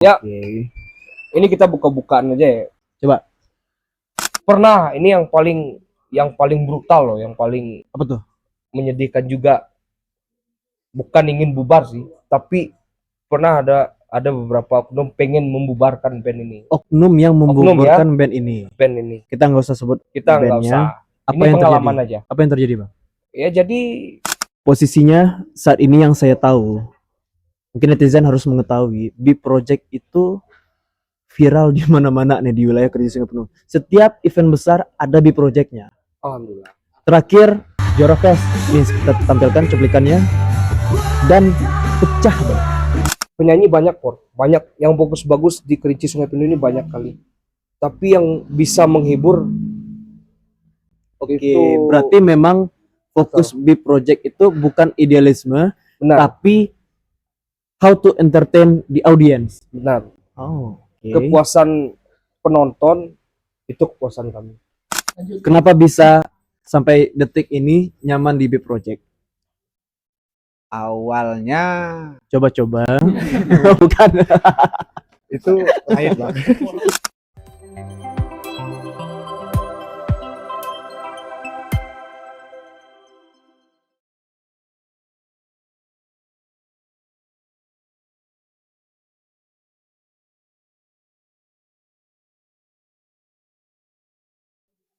Ya, Oke. ini kita buka-bukaan aja ya. Coba. Pernah, ini yang paling brutal loh, yang paling Apa tuh? menyedihkan juga. Bukan ingin bubar sih, tapi pernah ada beberapa oknum pengen membubarkan band ini. Oknum yang Oknum ya, membubarkan band ini. band ini. Kita nggak usah sebut Kita nggak bandnya. usah. Apa Ini yang terjadi? pengalaman aja. Apa yang terjadi, Bang? Ya jadi Posisinya saat ini yang saya tahu, mungkin netizen harus mengetahui, B Project itu viral di mana-mana nih di wilayah kerja Sungai Penuh. Setiap event besar ada B Project-nya. alhamdulillah. Terakhir Jora Fest, ini kita tampilkan cuplikannya dan pecah, Bang. Penyanyi banyak banyak yang bagus-bagus di Kerinci Sungai Penuh ini banyak kali. Tapi yang bisa menghibur Oke, itu berarti memang fokus B Project itu bukan idealisme, benar, tapi how to entertain the audience. benar. Oh, oke. Kepuasan penonton itu kepuasan kami. Kenapa bisa sampai detik ini nyaman di B Project? Awalnya Coba-coba. Bukan. Itu lain lah.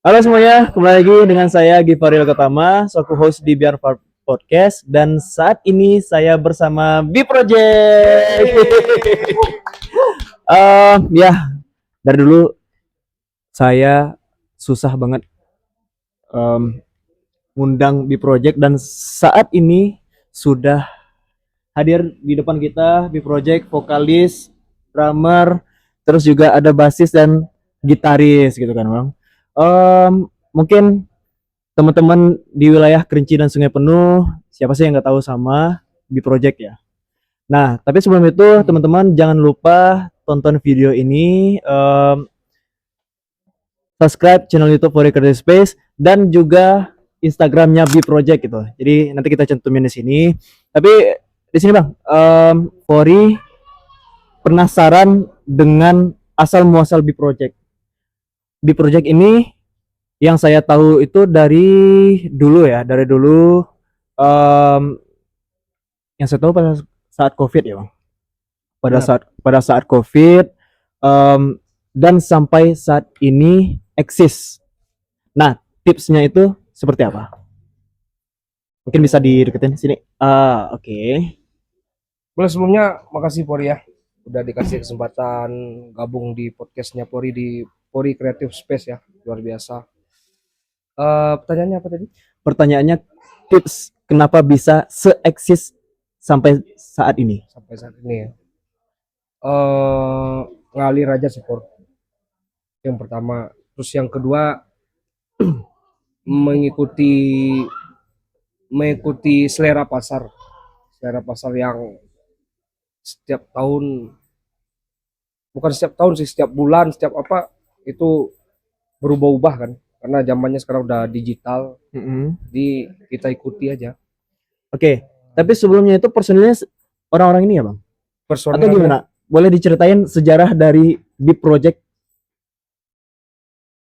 Halo semuanya, kembali lagi dengan saya Givaril Ketama, selaku host di Biar Podcast, dan saat ini saya bersama B Project. Ya, dari dulu saya susah banget ngundang B Project, dan saat ini sudah hadir di depan kita B Project, vokalis, drummer, terus juga ada basis dan gitaris gitu kan, Bang. Mungkin teman-teman di wilayah Kerinci dan Sungai Penuh, siapa sih yang nggak tahu sama B Project ya? Nah, tapi sebelum itu teman-teman jangan lupa tonton video ini, subscribe channel YouTube Fori Creative Space dan juga Instagramnya B Project gitu. Jadi nanti kita cantumin di sini. Tapi di sini Bang, Fori penasaran dengan asal muasal B Project. B Project ini yang saya tahu itu dari dulu ya, dari dulu yang saya tahu pada saat COVID ya, Bang. Pada saat COVID dan sampai saat ini eksis. Nah, tipsnya itu seperti apa? Mungkin bisa dideketin sini. Oke. Boleh sebelumnya makasih Pori ya udah dikasih kesempatan gabung di podcastnya Pori di Pori Creative Space ya, luar biasa. Pertanyaannya apa tadi? Pertanyaannya, tips kenapa bisa se-eksis sampai saat ini? Sampai saat ini ya. Ngalir aja support. Yang pertama, terus yang kedua mengikuti selera pasar yang setiap tahun, bukan setiap tahun sih, setiap bulan, setiap apa itu berubah-ubah kan, karena zamannya sekarang udah digital. Jadi kita ikuti aja. Oke, tapi sebelumnya itu personilnya orang-orang ini ya Bang? Atau Personalnya gimana? Boleh diceritain sejarah dari B Project?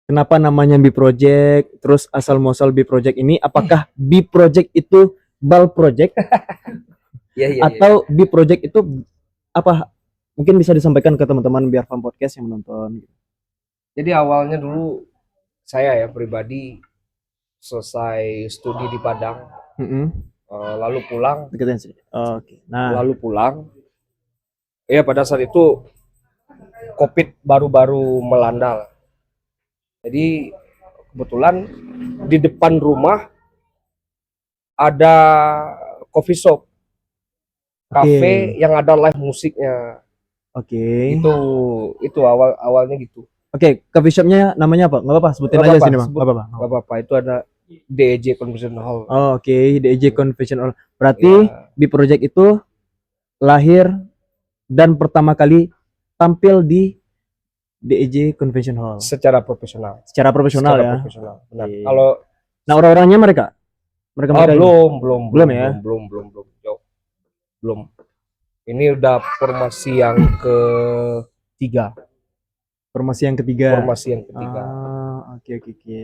Kenapa namanya B Project? Terus asal muasal B Project ini? Apakah B Project itu Bal Project? Iya. Atau B Project itu apa? Mungkin bisa disampaikan ke teman-teman Biar Farm Podcast yang menonton. Jadi awalnya dulu saya ya pribadi selesai studi di Padang, lalu pulang. Deketin sih. Oke. Nah, Lalu pulang. Ya pada saat itu COVID baru-baru melanda. Jadi kebetulan di depan rumah ada coffee shop, cafe yang ada live musiknya. Oke. Itu awalnya gitu. Oke, coffee shopnya namanya apa? Nggak apa-apa, sebutin Nggak aja apa-apa, sini Bang. sebut. Nggak apa-apa. Gak apa-apa, itu ada DEJ Convention Hall. Oke, DEJ Convention Hall. Berarti Ya. B Project itu lahir dan pertama kali tampil di DEJ Convention Hall Secara profesional. secara profesional ya. Profesional. Benar. Oke. Kalau Nah, orang-orangnya mereka ini? belum Belum ya? jauh. Belum. Ini udah formasi yang ketiga. Formasi yang ketiga. Formasi yang ketiga. Oke oke oke.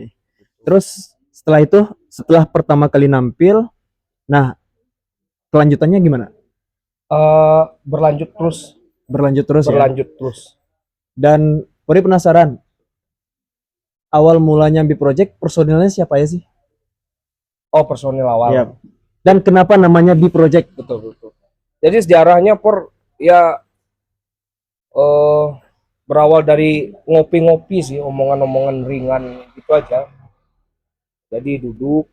Terus setelah itu, setelah pertama kali nampil, nah kelanjutannya gimana? Berlanjut terus, Berlanjut terus ya. berlanjut terus. Dan Puri penasaran, awal mulanya Bi Project personilnya siapa ya sih? Oh, personil awal. Iya. Dan kenapa namanya Bi Project? Betul betul. Jadi sejarahnya ya eh berawal dari ngopi-ngopi sih, omongan-omongan ringan gitu aja. Jadi duduk,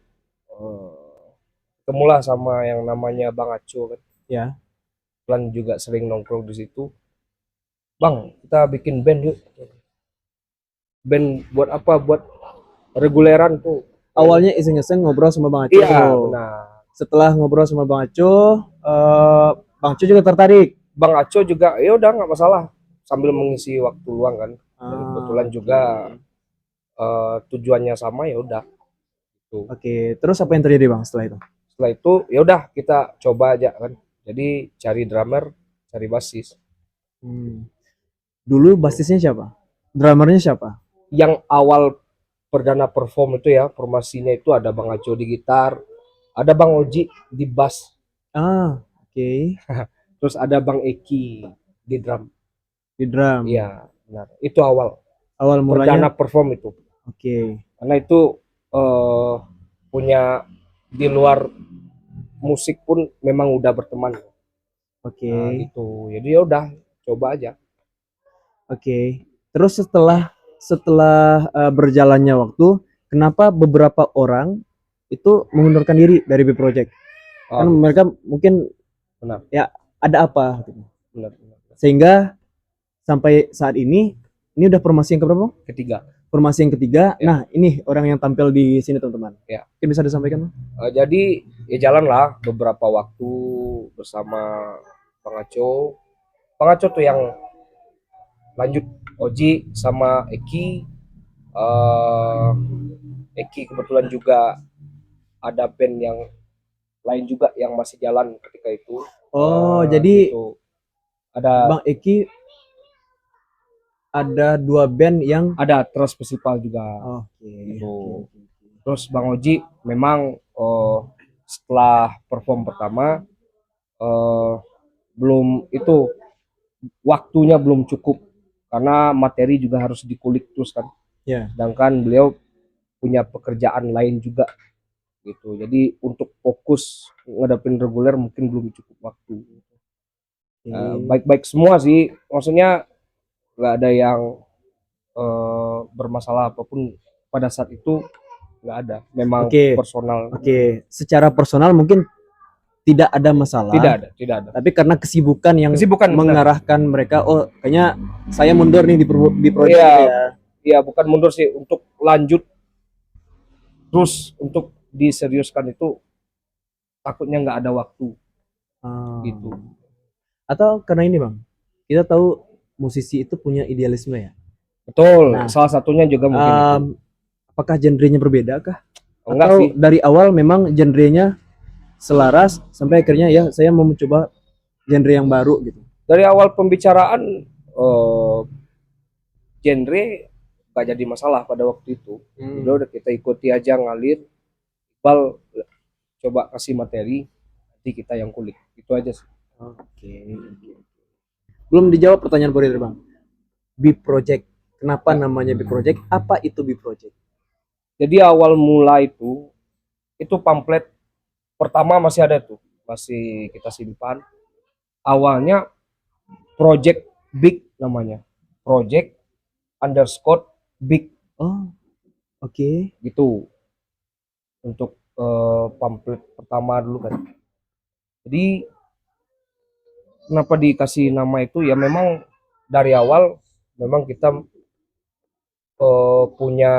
ketemulah sama yang namanya Bang Aco kan. Ya. Kebetulan juga sering nongkrong di situ. Bang, kita bikin band yuk. Band buat apa? Buat reguleran tuh. Awalnya iseng-iseng ngobrol sama Bang Aco. Iya, benar. Setelah ngobrol sama Bang Aco, Bang Aco juga tertarik. Bang Aco juga, ya udah nggak masalah. Sambil mengisi waktu luang kan. Dan kebetulan juga tujuannya sama, ya udah. Tuh. Oke, terus apa yang terjadi Bang setelah itu? Setelah itu ya udah kita coba aja kan. Jadi cari drummer, cari basis. Dulu basisnya siapa? Drummernya siapa? Yang awal perdana perform itu ya, formasinya itu ada Bang Aco di gitar, ada Bang Oji di bass, Oke. terus ada Bang Eki di drum. Di drum. Iya, benar. Itu awal Awal perdana mulanya. perform itu. Oke. Karena itu punya di luar musik pun memang udah berteman. Oke. Nah, gitu. Jadi ya udah coba aja. Oke. Terus setelah berjalannya waktu, kenapa beberapa orang itu mengundurkan diri dari B Project? Kan Oh, mereka mungkin benar, ya ada apa gitu. benar, benar. Sehingga sampai saat ini udah formasi yang keberapa? Ketiga. Formasi yang ketiga. Ya. Nah, ini orang yang tampil di sini teman-teman. Ya. Mungkin bisa disampaikan, Bang? Jadi ya jalanlah beberapa waktu bersama Bang Aco. Bang Aco tuh yang lanjut Oji sama Eki. Eki kebetulan juga ada band yang lain juga yang masih jalan ketika itu. Jadi gitu. Ada Bang Eki ada 2 band yang ada Trust Festival juga. Oke. Gitu. Terus Bang Oji memang setelah perform pertama belum itu waktunya belum cukup karena materi juga harus dikulik terus kan. Ya. Sedangkan beliau punya pekerjaan lain juga gitu. Jadi untuk fokus ngadapin reguler mungkin belum cukup waktu. Baik-baik semua sih, maksudnya nggak ada yang bermasalah apapun pada saat itu, nggak ada. Memang personal. Oke, secara personal mungkin tidak ada masalah. Tidak ada. Tapi karena kesibukan yang mengarahkan benar. Mereka, oh kayaknya saya mundur nih di proyek ya. Iya, bukan mundur sih, untuk lanjut terus untuk diseriuskan itu takutnya nggak ada waktu. Gitu. Atau karena ini Bang, kita tahu musisi itu punya idealisme ya. Betul. Nah, salah satunya juga mungkin itu. Apakah genrenya berbeda kah? Enggak atau sih. Dari awal memang genrenya selaras sampai akhirnya ya saya mau mencoba genre yang baru gitu. Dari awal pembicaraan genre gak jadi masalah pada waktu itu. Udah kita ikuti aja ngalir. Iqbal coba kasih materi, nanti kita yang kulik. Itu aja sih. Oke. Belum dijawab pertanyaan Borir Bang. B Project. Kenapa namanya B Project? Apa itu B Project? Jadi awal mula itu pamflet pertama masih ada tuh, masih kita simpan. Awalnya Project Big namanya, Project _ Big. Oke. Gitu untuk pamflet pertama dulu kan. Jadi kenapa dikasih nama itu ya, memang dari awal memang kita punya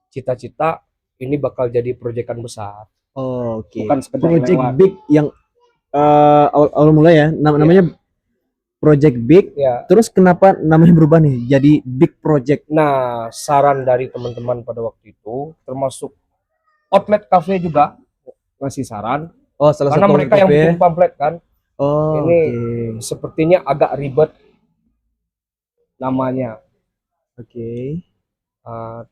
cita-cita ini bakal jadi proyekan besar. Oke. Bukan sekedar Project lewat. Big yang awal mula ya, namanya Project Big. Ya. Terus kenapa namanya berubah nih jadi Big Project? Nah, saran dari teman-teman pada waktu itu, termasuk Outlet Cafe juga ngasih saran. Salah karena satu mereka yang bikin pamflet kan. Oh, Ini oke. sepertinya agak ribet namanya. Oke.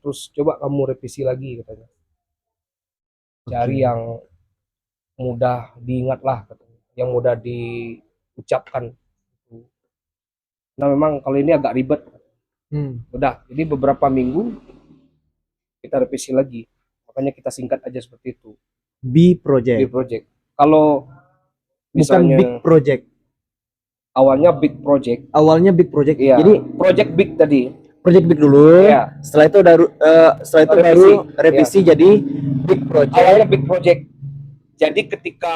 Terus coba kamu revisi lagi katanya. Cari Oke. yang mudah diingat lah katanya. Yang mudah diucapkan. Nah memang kalau ini agak ribet. Hmm. Udah, jadi beberapa minggu kita revisi lagi. Makanya kita singkat aja seperti itu. B Di project. project. Kalau Bukan big misalnya project. awalnya big project, Awalnya big project. iya, Jadi project big tadi, project big dulu. iya, Setelah itu revisi, baru iya. revisi jadi big project. Awalnya big project. Jadi ketika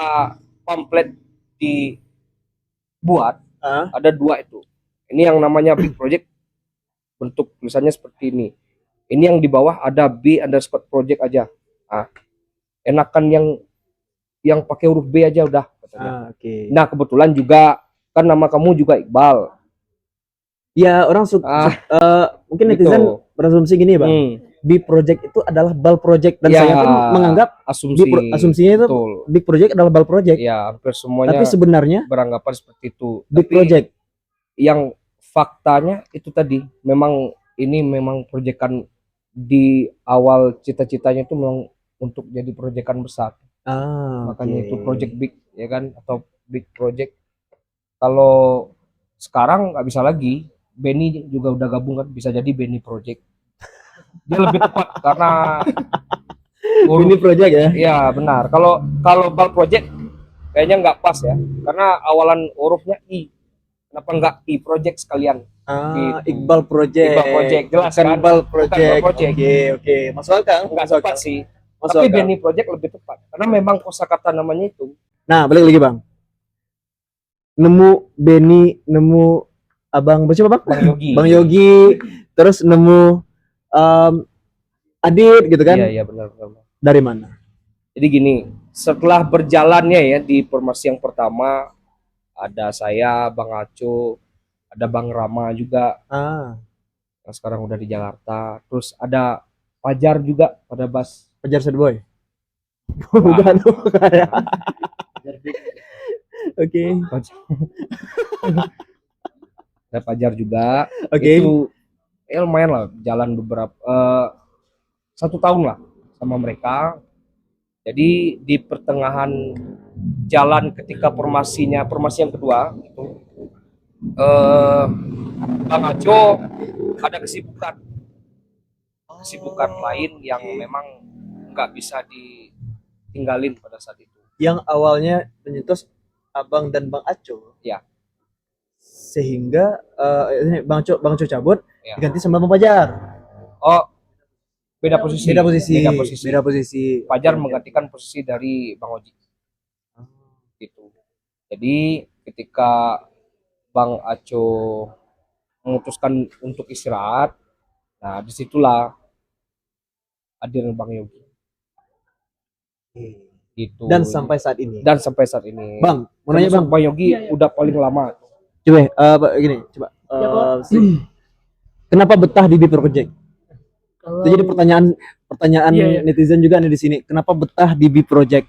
pamflet dibuat Ah, ada dua itu. Ini yang namanya big project, bentuk tulisannya seperti ini. Ini yang di bawah ada B_project aja. Ah, enakan yang pakai huruf B aja udah katanya. oke. Nah kebetulan juga kan nama kamu juga Iqbal. Ya, orang mungkin netizen Gitu. berasumsi gini, Bang. Hmm, B project itu adalah bal project dan ya saya pun menganggap asumsi, asumsinya itu betul. big project adalah bal project. Ya hampir Tapi semuanya sebenarnya beranggapan seperti itu. big Tapi project. yang faktanya itu tadi memang ini memang proyekan di awal cita-citanya itu memang untuk jadi proyekan besar. Makanya itu project big ya kan, atau big project. Kalau sekarang nggak bisa lagi. Benny juga udah gabung kan, bisa jadi Benny project. Dia lebih tepat karena Ini project ya. iya benar. Kalau kalau bal project kayaknya nggak pas ya, karena awalan hurufnya I. Kenapa nggak I project sekalian? Gitu. Iqbal project. Iqbal project, jelas Bukan kan? bal Bukan project. bal project. Oke. Masuk akal. Nggak Masuk tepat akal. sih. Masuk Tapi akal. Benny project lebih tepat, karena memang kosakata namanya itu. Nah, balik lagi, Bang. Nemu Benny, nemu Abang siapa, Bang? Bang Yogi. Bang Yogi, terus nemu Adit gitu kan? Iya iya benar benar. Dari mana? Jadi gini, setelah berjalannya ya di formasi yang pertama ada saya, Bang Aco, ada Bang Rama juga yang sekarang udah di Jakarta. Terus ada Fajar juga pada bass. Fajar Sad Boy. Wah. Bukan ya. Oke. Ada Fajar juga. Oke. Itu ya lumayan lah jalan beberapa 1 tahun lah sama mereka. Jadi di pertengahan jalan ketika formasi yang kedua itu Bang Aco ada kesibukan lain yang memang nggak bisa ditinggalin pada saat itu. Yang awalnya menyentuh Abang dan Bang Aco. Ya. Sehingga Bang Aco cabut Ya. diganti sama Bang Fajar. Oh, beda posisi. Beda posisi. Fajar menggantikan posisi dari Bang Oji. Gitu. Jadi ketika Bang Aco memutuskan untuk istirahat, nah disitulah hadir Bang Yogi. Gitu. Dan sampai saat ini. Bang, mau nanya Bang. Bang Yogi udah paling lama. Coba gini, coba. Kenapa betah di B Project? Kalau Itu jadi pertanyaan netizen juga nih di sini. Kenapa betah di B Project?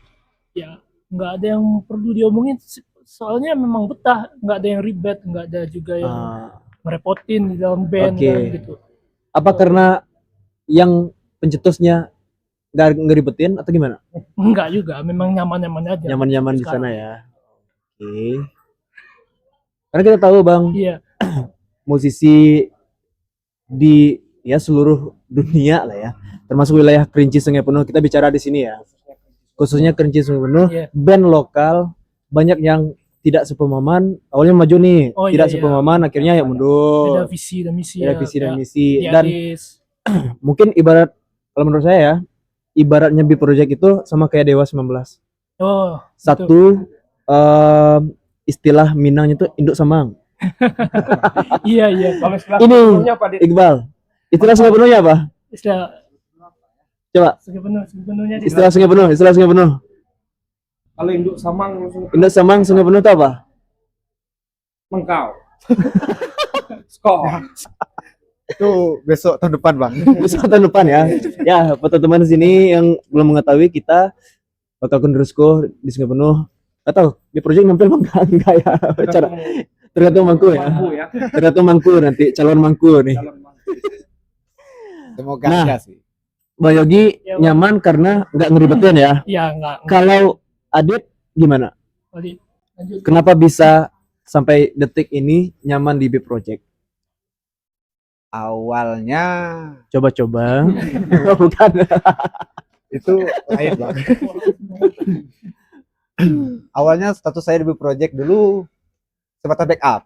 ya nggak ada yang perlu diomongin, soalnya memang betah, nggak ada yang ribet, nggak ada juga yang merepotin di dalam band kan, gitu. Apa karena yang pencetusnya nggak ngeribetin atau gimana? Enggak juga, memang nyaman-nyaman aja. Nyaman-nyaman di sekarang. sana ya. Oke. Karena kita tahu Bang, Iya, musisi di ya seluruh dunia lah ya, termasuk wilayah Kerinci Sungai Penuh, kita bicara di sini ya, khususnya Kerinci Sungai Penuh, band lokal banyak yang tidak sepemahaman, awalnya maju nih, tidak sepemahaman, akhirnya ya mundur. beda visi dan misi. Beda visi dan misi. Dan mungkin ibarat, kalau menurut saya ya, ibaratnya B Project itu sama kayak Dewa 19. Oh, satu istilah Minangnya itu induk samang. iya. Ini Iqbal, istilah Sungai Penuhnya apa? Istilah Coba. sepenuhnya. Istilah Sungai Penuh. Kalau induk samang Sungai Penuh itu apa? Mengkau. Skor. Itu besok tahun depan Bang. Besok tahun depan ya. Ya, buat teman-teman di sini yang belum mengetahui, kita bakal kondrosko di Sungai Penuh Gak tahu di project nampil bang enggak ya. Cara tergantung mangku ya. Mampu ya. Tergantung mangku nanti calon mangku nih. Calon mampu. Semoga Nah. ya sih. Bang Yogi Ya, Bang. nyaman karena nggak ngeribetin ya. Ya enggak. Kalau Adit gimana? Tadi lanjut. Kenapa bisa sampai detik ini nyaman di B Project? Awalnya Coba-coba. Bukan. itu lain bang. Awalnya status saya di project dulu sebatas backup,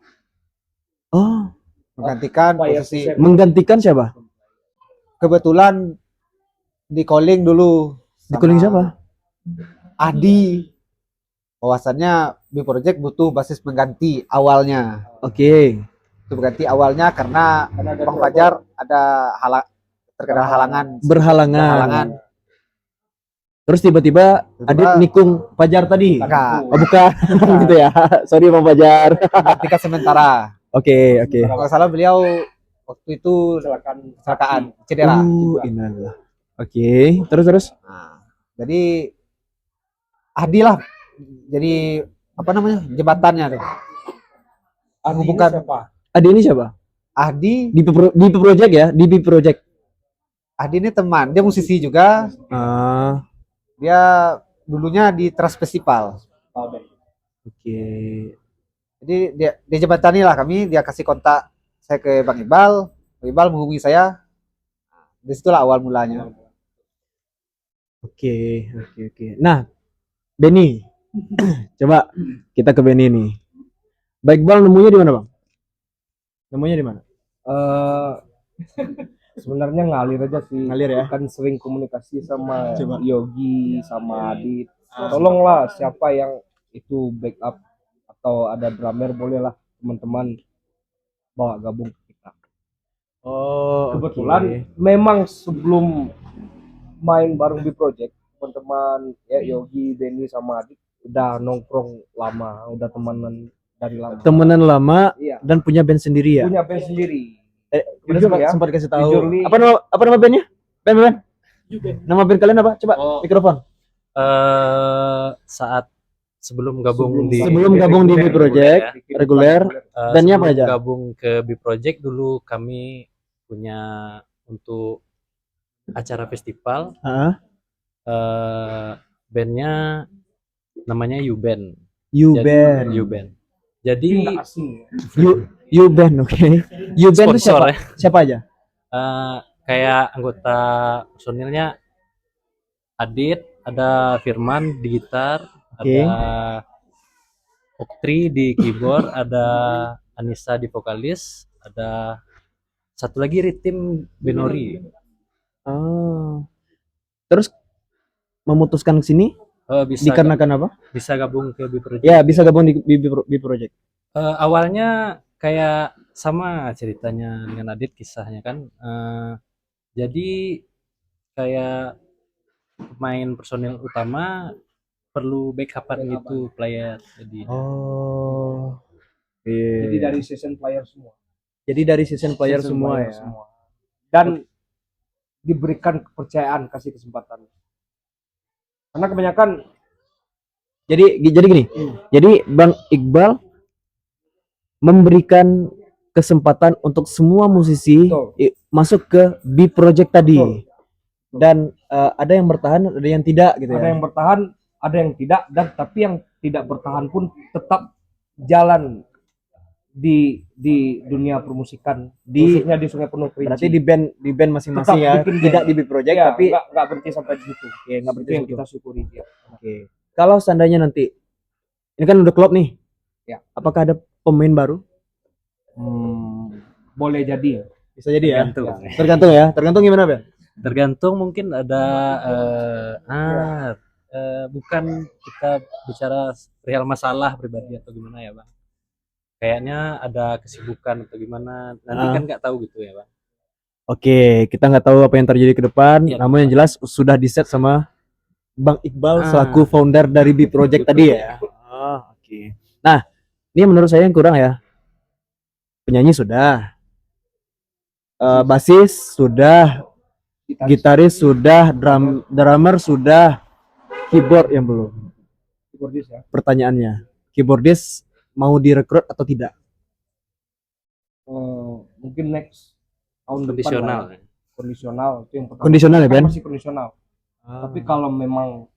Oh, menggantikan Apa ya, posisi. Chef? menggantikan siapa? Kebetulan di calling dulu. Di calling siapa? Adi. Bahwasannya di project butuh basis pengganti awalnya. Oke. Itu pengganti awalnya karena Bang Fajar ada terkena halangan. Berhalangan. Terus tiba-tiba Adit nikung Fajar tadi. Bukan. Oh, bukan. Gitu ya. Sorry Bang Fajar. Menggantikan sementara. Oke. Kalau nggak salah beliau waktu itu kecelakaan, cedera. Innalillah. Oke. Terus. Nah, jadi Adi lah, jadi apa namanya jembatannya tuh. Bukan Adi ini siapa? Adi. Di Project ya, di B Project. Adi ini teman, dia musisi juga. Ah, Dia dulunya di Trans Festival. oke. Jadi dia jembatani lah kami, dia kasih kontak saya ke Bang Iqbal. Bang Iqbal menghubungi saya. Disitulah awal mulanya. Oke. Nah, Benny. Coba kita ke Benny nih. Baik Bang, nemunya di mana, Bang? Nemunya di mana? Eh, sebenarnya ngalir aja sih. Ngalir ya? Kan sering komunikasi sama Coba. Yogi, sama Adit. Tolonglah siapa yang itu backup atau ada drummer bolehlah teman-teman bawa gabung ke kita. Oh, Kebetulan memang sebelum main bareng di project teman-teman ya Yogi, Benny sama Adit udah nongkrong lama, udah temenan dari lama. temenan lama Iya, dan punya band sendiri ya? punya band sendiri. Udah Jujur sempat, ya. sempat kasih tahu. Jujur nih. Apa nama bandnya? Band. Juga. Nama band kalian apa? Coba mikrofon. Saat sebelum gabung di Sebelum gabung di B Project reguler, bandnya apa sebelum aja? gabung ke B Project dulu kami punya untuk acara festival Heeh. bandnya namanya U-Band. You Jadi, Band. U-Band. Jadi Nggak asing ya. You Band, oke. You Band itu sponsor siapa? ya. Siapa aja? Kayak anggota personilnya Adit, ada Firman di gitar, Oke. ada Oktri di keyboard, ada Anissa di vokalis, ada satu lagi Ritim Benori. Oh. Terus memutuskan ke sini Bisa dikarenakan apa? bisa gabung ke B Project. Ya, bisa gabung di B Project. Awalnya kayak sama ceritanya dengan Adit kisahnya kan. Jadi kayak pemain personil utama perlu backupan gitu player. Oh. Jadi Iya. dari season player semua. Jadi dari season player Season semua player ya. semua. Dan diberikan kepercayaan, kasih kesempatan. Karena kebanyakan Jadi gini. Jadi Bang Iqbal memberikan kesempatan untuk semua musisi Betul. masuk ke B Project tadi. Betul. Dan ada yang bertahan, ada yang tidak gitu ada ya. yang bertahan, ada yang tidak, dan tapi yang tidak bertahan pun tetap jalan di dunia permusikan, khususnya di Sungai Penuh Kerinci. Berarti di band masing-masing Tetap ya, bikin tidak band. di B Project Ya, tapi nggak berhenti sampai di situ. ya nggak berarti Itu yang situ. kita syukuri dia. Oke. Kalau seandainya nanti ini kan udah klub nih. Ya. Apakah ada pemain baru? Boleh jadi. Bisa jadi ya. Tergantung. Tergantung ya. Tergantung gimana, Ben? Tergantung mungkin ada bukan kita bicara real masalah pribadi atau gimana ya Bang. Kayaknya ada kesibukan atau gimana. Nanti kan nggak tahu gitu ya Bang. Oke, kita nggak tahu apa yang terjadi ke depan. Ya, namun yang jelas sudah di set sama Bang Iqbal Ah. selaku founder dari B Project tadi ya. Oke. Nah, ini menurut saya yang kurang ya. Penyanyi sudah, basis sudah, gitaris sudah, drummer sudah, keyboard yang belum. keyboardis ya. Pertanyaannya, keyboardis mau direkrut atau tidak? Mungkin next tahun depan Kondisional. lah ya. Kondisional itu yang pertama. Kondisional ya, Kan Ben? masih kondisional. Tapi kalau memang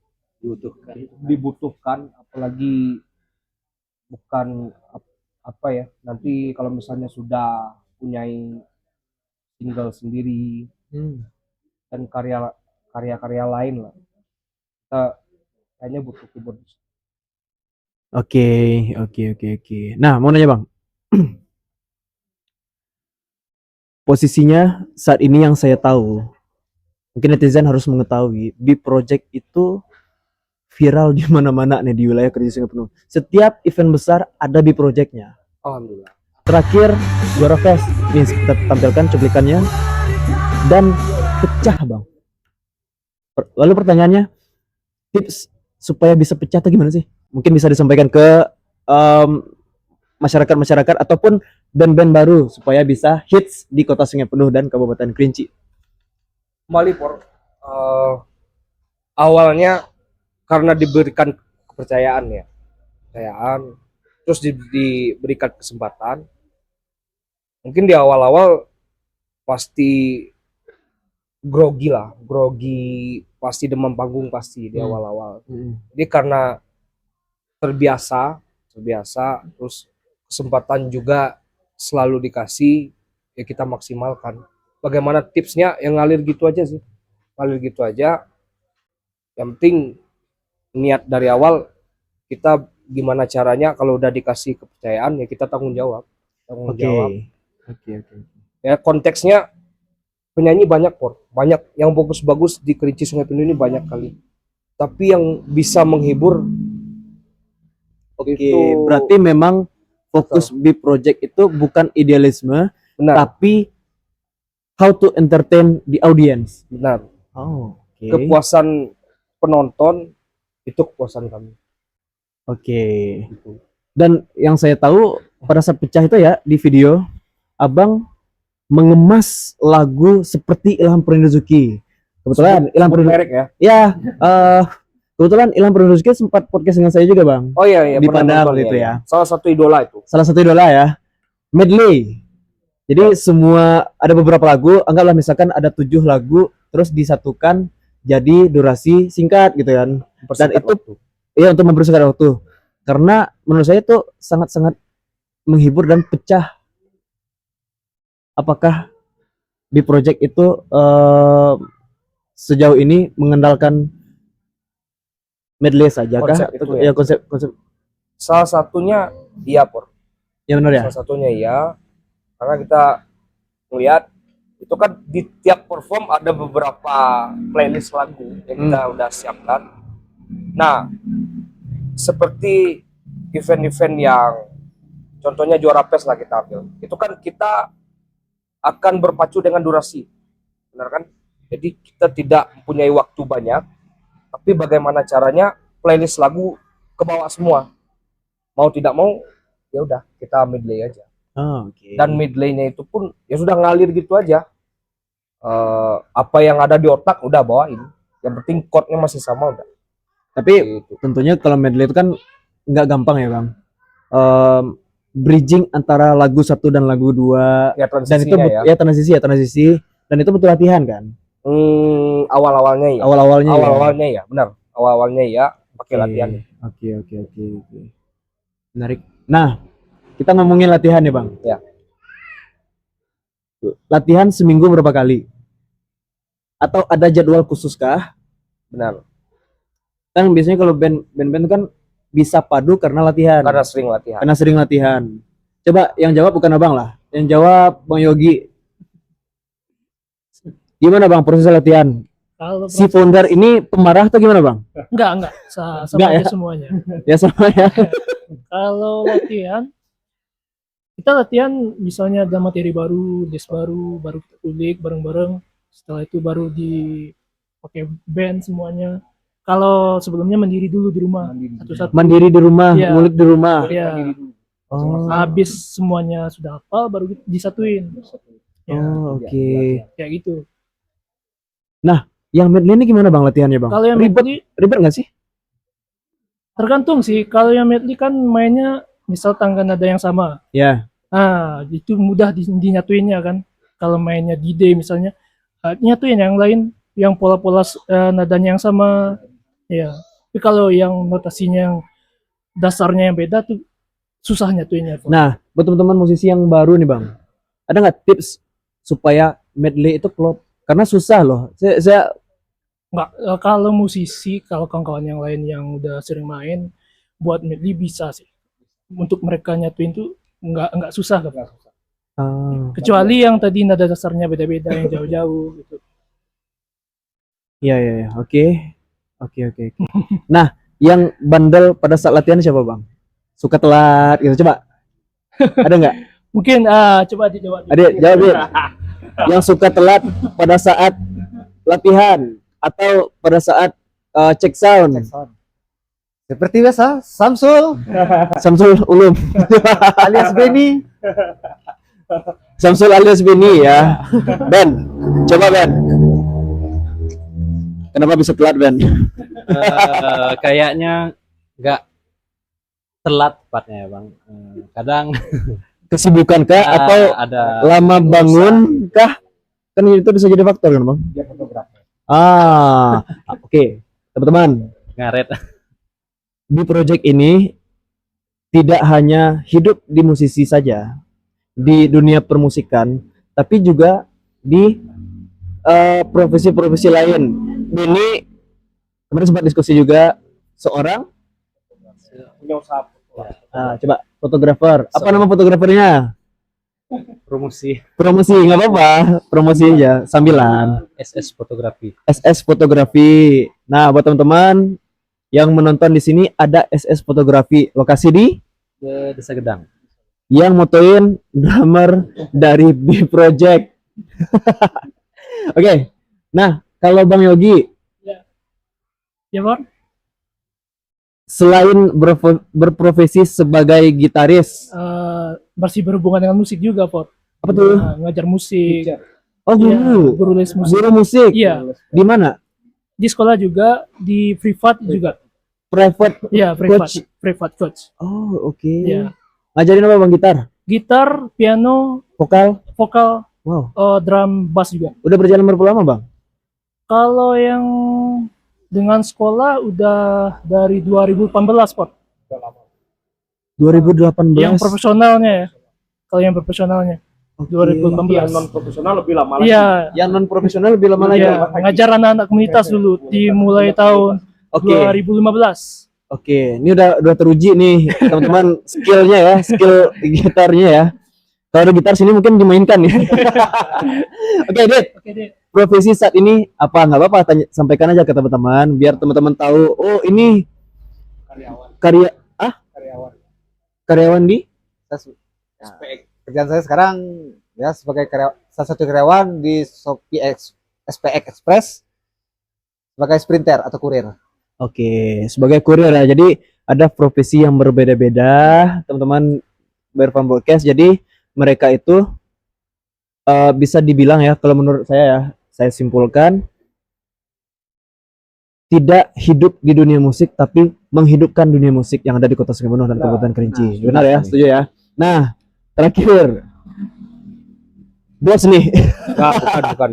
dibutuhkan, apalagi bukan apa ya, nanti kalau misalnya sudah punyai single sendiri dan karya-karya lain lah, kita kayaknya butuh keyboard. Oke. Nah, mau nanya Bang. Posisinya saat ini yang saya tahu, mungkin netizen harus mengetahui, Bip Project itu viral di mana-mana nih di wilayah kerja Sungai Penuh. Setiap event besar ada Bip Project-nya. Alhamdulillah. Terakhir Juara Fest, nih kita tampilkan cuplikannya dan pecah Bang. Lalu pertanyaannya, tips supaya bisa pecah atau gimana sih? Mungkin bisa disampaikan ke masyarakat ataupun band-band baru supaya bisa hits di Kota Sungai Penuh dan Kabupaten Kerinci. Kembali Por, awalnya karena diberikan kepercayaan, terus diberikan kesempatan. Mungkin di awal-awal pasti grogi, pasti demam panggung pasti di awal-awal. Jadi karena terbiasa, terus kesempatan juga selalu dikasih, ya kita maksimalkan. Bagaimana tipsnya? Yang ngalir gitu aja sih, Yang penting niat dari awal, kita gimana caranya kalau udah dikasih kepercayaan ya kita tanggung jawab. Oke. Ya konteksnya penyanyi banyak Por, banyak yang bagus-bagus di Kerinci Sungai Penuh ini banyak kali. Tapi yang bisa menghibur Oke, berarti memang fokus Bip Project itu bukan idealisme, benar, tapi how to entertain the audience. benar. Oh, oke. Kepuasan penonton itu kepuasan kami. Oke. Gitu. Dan yang saya tahu pada saat pecah itu ya di video, Abang mengemas lagu seperti Ilham Purnazuki. Kebetulan Ilham Sebut Purnazuki, merek ya. ya, kebetulan Ilham Purnazuki sempat podcast dengan saya juga Bang. Oh iya, Di pernah Padang nonton, gitu ya. Salah satu idola itu. Salah satu idola ya. Medley. Jadi semua ada beberapa lagu, anggaplah misalkan ada 7 lagu, terus disatukan jadi durasi singkat gitu kan. Dan itu iya untuk mempersingkat waktu. Karena menurut saya itu sangat-sangat menghibur dan pecah. Apakah di project itu sejauh ini mengandalkan medley saja kah? Konsep itu ya? Ya konsep Salah satunya iya Por. ya benar ya. Salah satunya iya. Karena kita melihat itu kan di tiap perform ada beberapa playlist lagu yang kita udah siapkan. Nah, seperti event-event yang contohnya Juara Fest lah kita ambil. Itu kan kita akan berpacu dengan durasi. Benar kan? Jadi kita tidak mempunyai waktu banyak, tapi bagaimana caranya playlist lagu ke bawah semua. Mau tidak mau ya udah kita medley aja. Oh, oke. Dan medley-nya itu pun ya sudah ngalir gitu aja. Apa yang ada di otak udah bawain. Yang penting chord-nya masih sama udah. Tapi Gitu. tentunya kalau medley itu kan nggak gampang ya Bang. Bridging antara lagu 1 dan lagu 2 Ya dan itu transisinya ya transisi dan itu butuh latihan kan. Awal-awalnya ya. Awal-awalnya ya. Benar. Awal-awalnya ya pakai Oke. latihan. Oke. Menarik. Nah, kita ngomongin latihan ya Bang. Ya. Latihan seminggu berapa kali? Atau ada jadwal khusus kah? Benar. Kan biasanya kalau band kan bisa padu karena latihan. Karena sering latihan. Karena sering latihan. Coba yang jawab bukan Abang lah. Yang jawab Bang Yogi. Gimana Bang proses latihan? Kalau Si founder ini pemarah atau gimana Bang? enggak sama Enggak aja ya? semuanya. Ya sama ya. Kalau latihan, kita latihan misalnya ada materi baru, des baru kita kulik bareng-bareng. Setelah itu baru dipakai band semuanya. Kalau sebelumnya mandiri dulu di rumah, satu-satu. Mandiri di rumah, Iya. ngulik di rumah. Ya, Oh, habis semuanya sudah hafal baru disatuin. Ya, oke. kayak gitu. Yang medley ini gimana Bang latihannya Bang? Kalau yang Ribet, medley ribet nggak sih? Tergantung sih, kalau yang medley kan mainnya misal tangga nada yang sama. Ya. Ah, itu mudah dinyatuinnya kan. Kalau mainnya di D misalnya, nyatuin yang lain yang pola-pola nadanya yang sama. Ya. Tapi kalau yang notasinya yang dasarnya yang beda tuh susah nyatuinnya. Pak. Nah, buat teman-teman musisi yang baru nih Bang, ada nggak tips supaya medley itu klop? Karena susah loh. Saya Nggak, kalau musisi, kalau kawan-kawan yang lain yang udah sering main, buat medley bisa sih. Untuk mereka nyatuin tuh nggak susah kan. Kecuali yang tadi nada dasarnya beda-beda yang jauh-jauh gitu. iya iya iya. Oke. Oke. Nah, yang bandel pada saat latihan siapa Bang? Suka telat gitu, coba. Ada nggak? Mungkin coba dijawab. Adik, jawab Dit. Yang suka telat pada saat latihan atau pada saat cek sound. Seperti biasa, Samsul Samsul Ulum. alias Benny. Samsul alias Beni ya. Ben, coba Ben. Kenapa bisa telat Ben? Kayaknya nggak telat tepatnya ya bang. Kadang Kesibukan kah atau ada lama bangun kah? Kan itu bisa jadi faktor kan Bang? Dia fotografer. Oke. Teman-teman, ngaret. di project ini tidak hanya hidup di musisi saja, di dunia permusikan, tapi juga di profesi-profesi lain. Ini kemarin sempat diskusi juga seorang Punya usaha. coba fotografer. Apa nama fotografernya? Promosi Promosi nggak apa-apa, promosi aja sambilan. SS fotografi. SS fotografi. Nah, buat teman-teman yang menonton di sini ada SS fotografi. Lokasi di Desa Gedang. yang motoin drummer dari B Project. Oke. Nah, kalau Bang Yogi Ya Bang? selain berprofesi sebagai gitaris, Masih berhubungan dengan musik juga, Pot. apa tuh? Ngajar musik. Oh, Iya, guru. guru les musik. Guru musik. Iya, Di mana? di sekolah juga, di privat juga. Private. Iya, privat. Coach. Privat coach. Oh, oke. Iya. Ngajarin apa Bang gitar? Gitar, piano, Vokal? vokal, Wow. drum, bass juga. Udah berjalan berapa lama, Bang? Kalau yang dengan sekolah udah dari 2018, Pot. 2018. Yang profesionalnya ya. Kalau yang profesionalnya. Oke. 2018. Yang non profesional lebih lama lagi. Iya, Yang non profesional lebih lama lagi. iya, ngajar anak-anak komunitas dulu dimulai tahun Oke. 2015. Oke, ini udah teruji nih teman-teman skillnya ya, skill gitarnya ya. Kalau ada gitar sini mungkin dimainkan ya. Oke, Dit. Oke deh. Profesi saat ini apa? Nggak apa-apa, sampaikan aja ke teman-teman biar teman-teman tahu. Oh, ini Karyawan. karyawan di Ya, kerjaan saya sekarang ya sebagai salah satu karyawan di Shopee SPX Express sebagai sprinter atau kurir. Oke, sebagai kurir ya. Jadi ada profesi yang berbeda-beda, teman-teman Berfan Podcast. Jadi mereka itu bisa dibilang ya, kalau menurut saya simpulkan tidak hidup di dunia musik, tapi menghidupkan dunia musik yang ada di Kota Sungai Bunuh dan Kabupaten Kerinci. Benar ya, setuju ya. Nah, terakhir, bos nih, Bukan.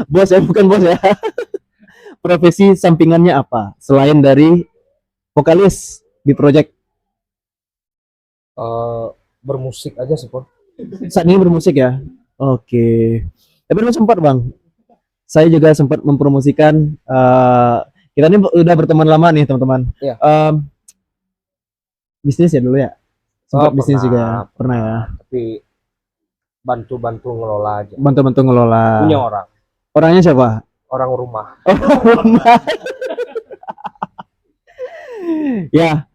bos ya, bukan bos ya. Profesi sampingannya apa selain dari vokalis di project? Bermusik aja sih, Pon. Saat ini bermusik ya. Oke. Tapi dulu sempat Bang, saya juga sempat mempromosikan. Kita ini udah berteman lama nih teman-teman. Iya. Bisnis ya dulu ya. Sempat bisnis Pernah. juga ya. Pernah ya. Tapi bantu-bantu ngelola aja. Bantu-bantu ngelola. Punya orang. Orangnya siapa? Orang rumah. Ya,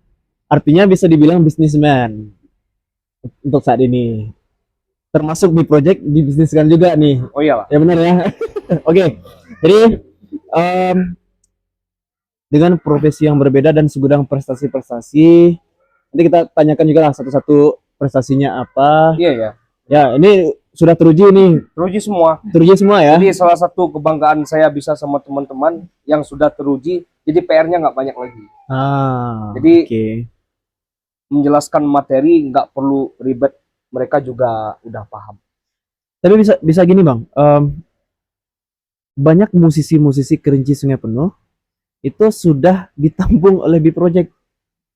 artinya bisa dibilang bisnismen untuk saat ini. Termasuk di project dibisniskan juga nih. Oh iyalah. Ya benar ya. Oke. Jadi dengan profesi yang berbeda dan segudang prestasi-prestasi, nanti kita tanyakan juga lah satu-satu prestasinya apa. Iya ya. Ya, ini sudah teruji nih. Teruji semua. Teruji semua ya. Jadi salah satu kebanggaan saya bisa sama teman-teman yang sudah teruji Jadi PR-nya nggak banyak lagi. Jadi Oke. menjelaskan materi nggak perlu ribet, mereka juga udah paham. Tapi bisa gini bang, banyak musisi-musisi Kerinci Sungai Penuh itu sudah ditampung oleh B Project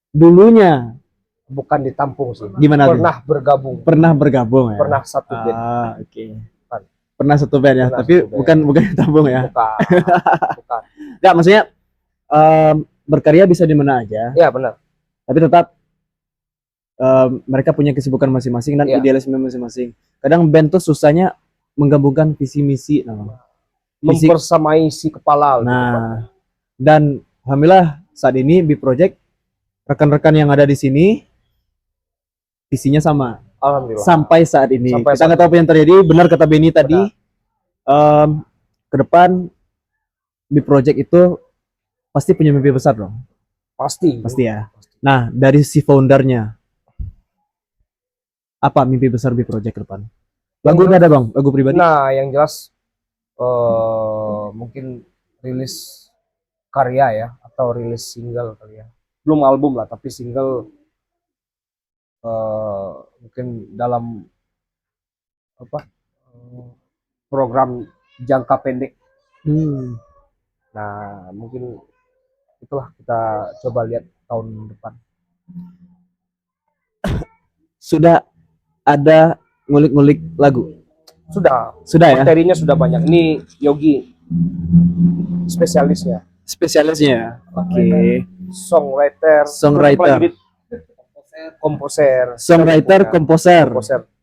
dulunya. Bukan ditampung sih. Gimana tuh? Pernah bergabung, Pernah bergabung ya? pernah satu band. Oke. Bukan. Pernah satu band ya, Pernah tapi satu band. bukan ditampung ya. Bukan, bukan. Enggak, maksudnya berkarya bisa di mana aja, Ya benar. tapi tetap mereka punya kesibukan masing-masing dan Iya. idealisme masing-masing. Kadang band tuh susahnya menggabungkan visi misi, Visi- Mempersamai si kepala. gitu. nah, dan alhamdulillah saat ini B Project rekan-rekan yang ada di sini visinya sama Alhamdulillah. sampai saat ini. Sampai Kita saat nggak tahu apa yang terjadi. Benar kata Benny tadi, ke depan B Project itu pasti punya mimpi besar dong, Pasti. pasti ya. Nah, dari si foundernya, apa mimpi besar B Project ke depan? Lagu udah ada bang, lagu pribadi. Nah, yang jelas mungkin rilis karya ya, atau rilis single kali ya. Belum album lah, tapi single mungkin dalam apa program jangka pendek. Nah, mungkin itulah kita coba lihat tahun depan. Sudah ada ngulik-ngulik lagu? Sudah Ya? materinya sudah banyak. Ini Yogi spesialisnya, Spesialisnya. Oke. songwriter, Songwriter. komposer, Songwriter, komposer.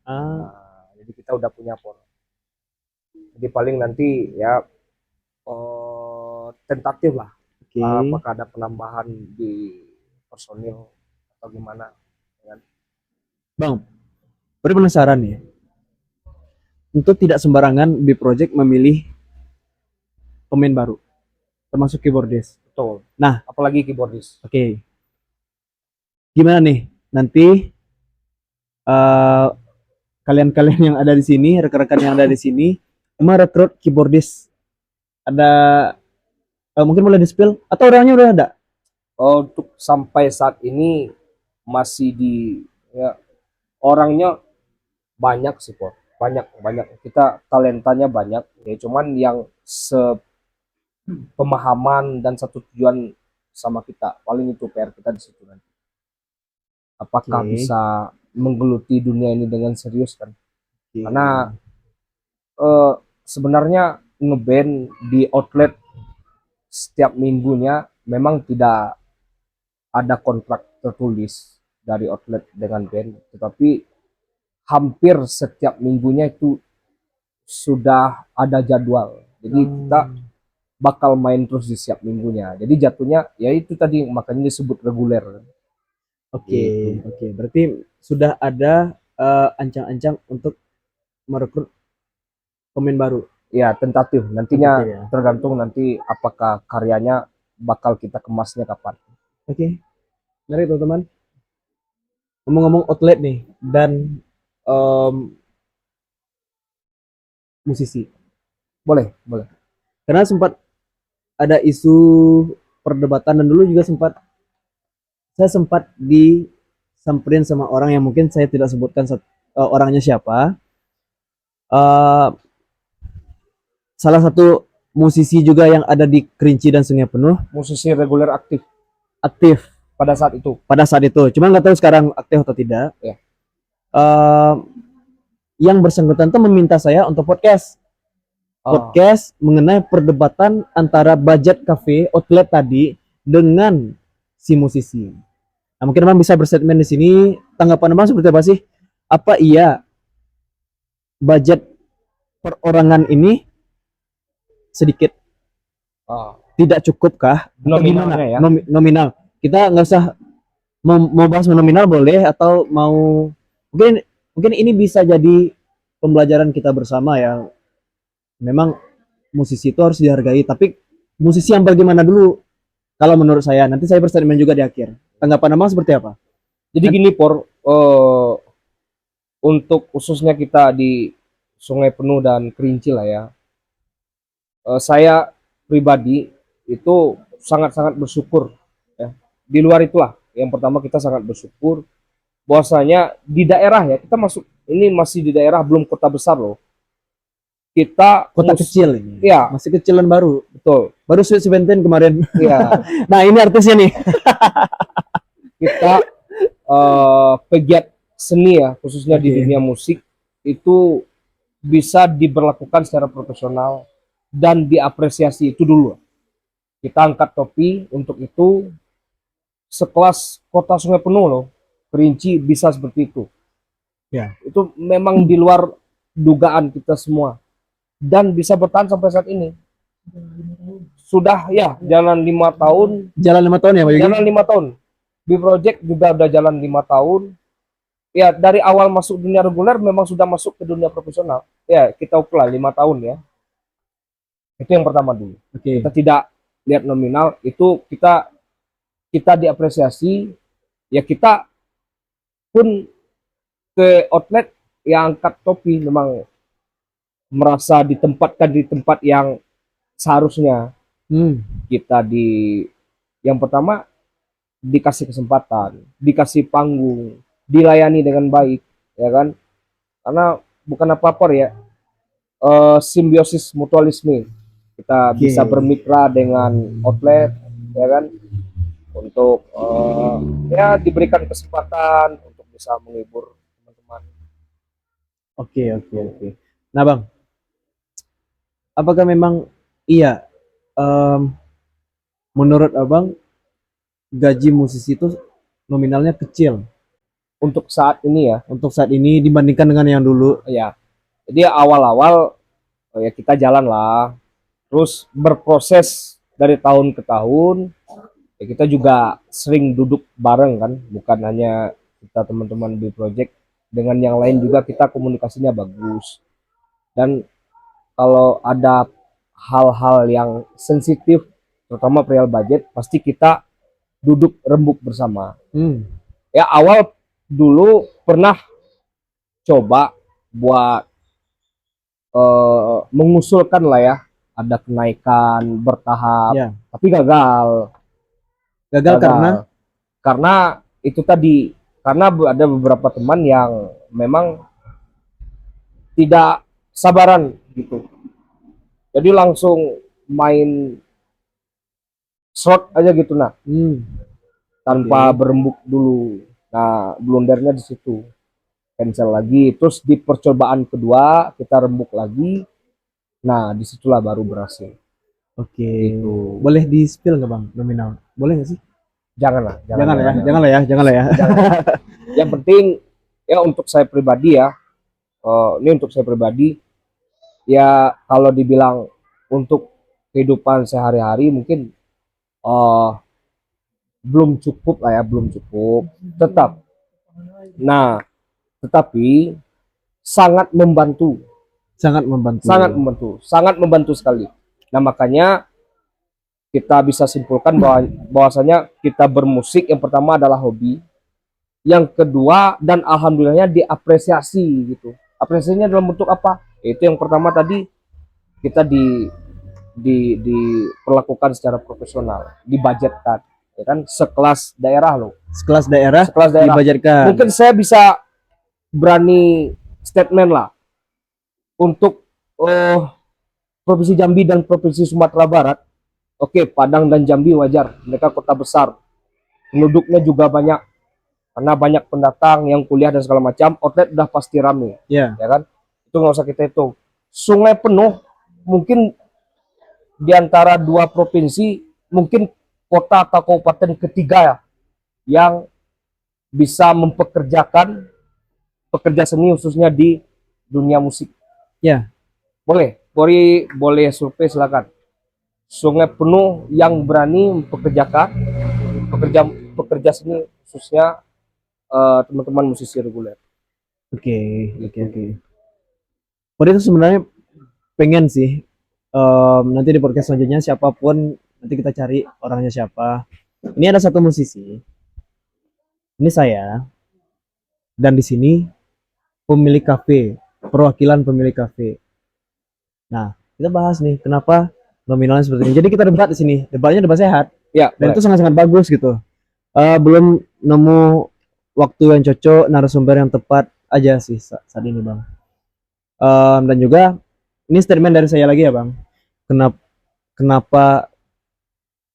Nah, jadi kita udah punya por. Jadi paling nanti ya tentatif lah. Oke. Apakah ada penambahan di personil atau gimana? Bang, baru penasaran nih. Untuk tidak sembarangan B Project memilih pemain baru, termasuk keyboardist. Betul. Nah, apalagi keyboardist. Oke. Gimana nih nanti kalian-kalian yang ada di sini, rekan-rekan yang ada di sini, merekrut keyboardist? Ada mungkin boleh di-spill atau orangnya udah ada? Untuk sampai saat ini masih ya, orangnya banyak sih, Por. Banyak. Kita talentanya banyak, ya cuman yang pemahaman dan satu tujuan sama kita. Paling itu PR kita di situ nanti. Apakah bisa menggeluti dunia ini dengan serius kan? Karena sebenarnya ngeband di outlet setiap minggunya memang tidak ada kontrak tertulis dari outlet dengan band, tetapi hampir setiap minggunya itu sudah ada jadwal. Jadi kita bakal main terus di setiap minggunya. Jadi jatuhnya ya itu tadi, makanya disebut reguler. Oke. Berarti sudah ada ancang-ancang untuk merekrut pemain baru. Ya, tentatif. Nantinya ya. tergantung nanti apakah karyanya bakal kita kemasnya kapan. Oke. Mari teman-teman. Ngomong-ngomong outlet nih dan musisi. Boleh. Karena sempat ada isu perdebatan dan dulu juga saya sempat disamperin sama orang yang mungkin saya tidak sebutkan orangnya siapa. Salah satu musisi juga yang ada di Kerinci dan Sungai Penuh. Musisi reguler aktif pada saat itu. Cuman nggak tahu sekarang aktif atau tidak. Ya. Yang bersangkutan tuh meminta saya untuk podcast mengenai perdebatan antara budget cafe outlet tadi dengan si musisi. Nah, mungkin Bang bisa berstatement di sini. Tanggapan Bang seperti apa sih? Apa iya budget perorangan ini sedikit tidak cukupkah? Nominalnya ya. Nominal. Kita nggak usah mau bahas nominal boleh, atau mau mungkin ini bisa jadi pembelajaran kita bersama ya. Memang musisi itu harus dihargai, tapi musisi yang bagaimana dulu? Kalau menurut saya, nanti saya berstatement juga di akhir. Tanggapan Bang seperti apa? Jadi gini, Por, untuk khususnya kita di Sungai Penuh dan Kerinci lah ya. Saya pribadi itu sangat-sangat bersyukur ya. Di luar itulah, yang pertama kita sangat bersyukur bahwasanya di daerah ya, kita masuk ini masih di daerah, belum kota besar loh. Kita Kota kecil ini. Iya. Masih kecilan baru. betul. Baru Sweet Seventeen kemarin. Iya, Nah, ini artisnya nih. kita pegiat seni ya, khususnya di Oke. dunia musik itu bisa diberlakukan secara profesional dan diapresiasi itu dulu. Kita angkat topi untuk itu, sekelas kota Sungai Penuh loh, Kerinci bisa seperti itu. Ya. Itu memang di luar dugaan kita semua dan bisa bertahan sampai saat ini. Sudah ya jalan 5 tahun, Jalan 5 tahun ya, Pak Yogi? jalan 5 tahun. Di project juga udah jalan 5 tahun. Ya dari awal masuk dunia reguler memang sudah masuk ke dunia profesional. Ya kita ukur lah 5 tahun ya. Itu yang pertama dulu. Oke. Kita tidak lihat nominal, itu kita diapresiasi. Ya kita pun ke outlet yang angkat topi memang merasa ditempatkan di tempat yang seharusnya. Kita yang pertama dikasih kesempatan, dikasih panggung, dilayani dengan baik, ya kan? Karena bukan apa-apa ya, simbiosis mutualisme. Kita Oke. bisa bermitra dengan outlet, ya kan? Untuk ya diberikan kesempatan untuk bisa menghibur teman-teman. Oke. Nah, Bang, apakah memang iya, menurut Abang gaji musisi itu nominalnya kecil Untuk saat ini ya, untuk saat ini dibandingkan dengan yang dulu? ya. Jadi awal-awal ya kita jalan lah, terus berproses dari tahun ke tahun. Ya kita juga sering duduk bareng kan, bukan hanya kita teman-teman di project, dengan yang lain juga kita komunikasinya bagus. Dan kalau ada hal-hal yang sensitif, terutama perihal budget, pasti kita duduk rembuk bersama. Ya awal dulu pernah coba buat mengusulkan lah ya, ada kenaikan bertahap, Ya. tapi gagal. Gagal Karena itu tadi, karena ada beberapa teman yang memang tidak sabaran gitu, jadi langsung main short aja gitu, nah tanpa berembuk dulu. Nah blundernya di situ, cancel lagi, terus di percobaan kedua kita rembuk lagi, nah disitulah baru berhasil. Oke. Gitu. Boleh di spill nggak, Bang, nominal? Boleh nggak sih? Jangan Jangan lah ya. jangan. Yang penting ya untuk saya pribadi ya, ini untuk saya pribadi ya, kalau dibilang untuk kehidupan sehari-hari mungkin belum cukup lah ya, belum cukup tetap. Nah tetapi sangat membantu, Sangat membantu. sangat membantu sekali. Nah makanya kita bisa simpulkan bahwasanya kita bermusik yang pertama adalah hobi, yang kedua dan alhamdulillahnya diapresiasi gitu. Apresiasinya dalam bentuk apa? Itu yang pertama tadi, kita diperlakukan secara profesional, dibudgetkan, ya kan, sekelas daerah loh. Sekelas daerah Sekelas daerah. dibudgetkan. Mungkin saya bisa berani statement lah untuk Provinsi Jambi dan Provinsi Sumatera Barat. Oke, Padang dan Jambi wajar, mereka kota besar, penduduknya juga banyak, karena banyak pendatang yang kuliah dan segala macam, outlet udah pasti rame, Ya. ya kan? Itu nggak usah kita hitung. Sungai Penuh mungkin di antara dua provinsi, mungkin kota atau kabupaten ketiga ya, yang bisa mempekerjakan pekerja seni khususnya di dunia musik. Ya. Boleh survei silakan. Sungai Penuh yang berani mempekerjakan pekerja seni khususnya teman-teman musisi reguler. Oke. Pada itu sebenarnya pengen sih, nanti di podcast selanjutnya siapapun nanti kita cari orangnya siapa. Ini ada satu musisi, ini saya, dan di sini pemilik kafe, perwakilan pemilik kafe. Nah kita bahas nih kenapa nominalnya seperti ini. Jadi kita debat di sini. Debatnya debat sehat Ya, dan boleh. itu sangat-sangat bagus gitu. Belum nemu waktu yang cocok, narasumber yang tepat aja sih saat ini bang. Dan juga ini statement dari saya lagi ya bang. Kenapa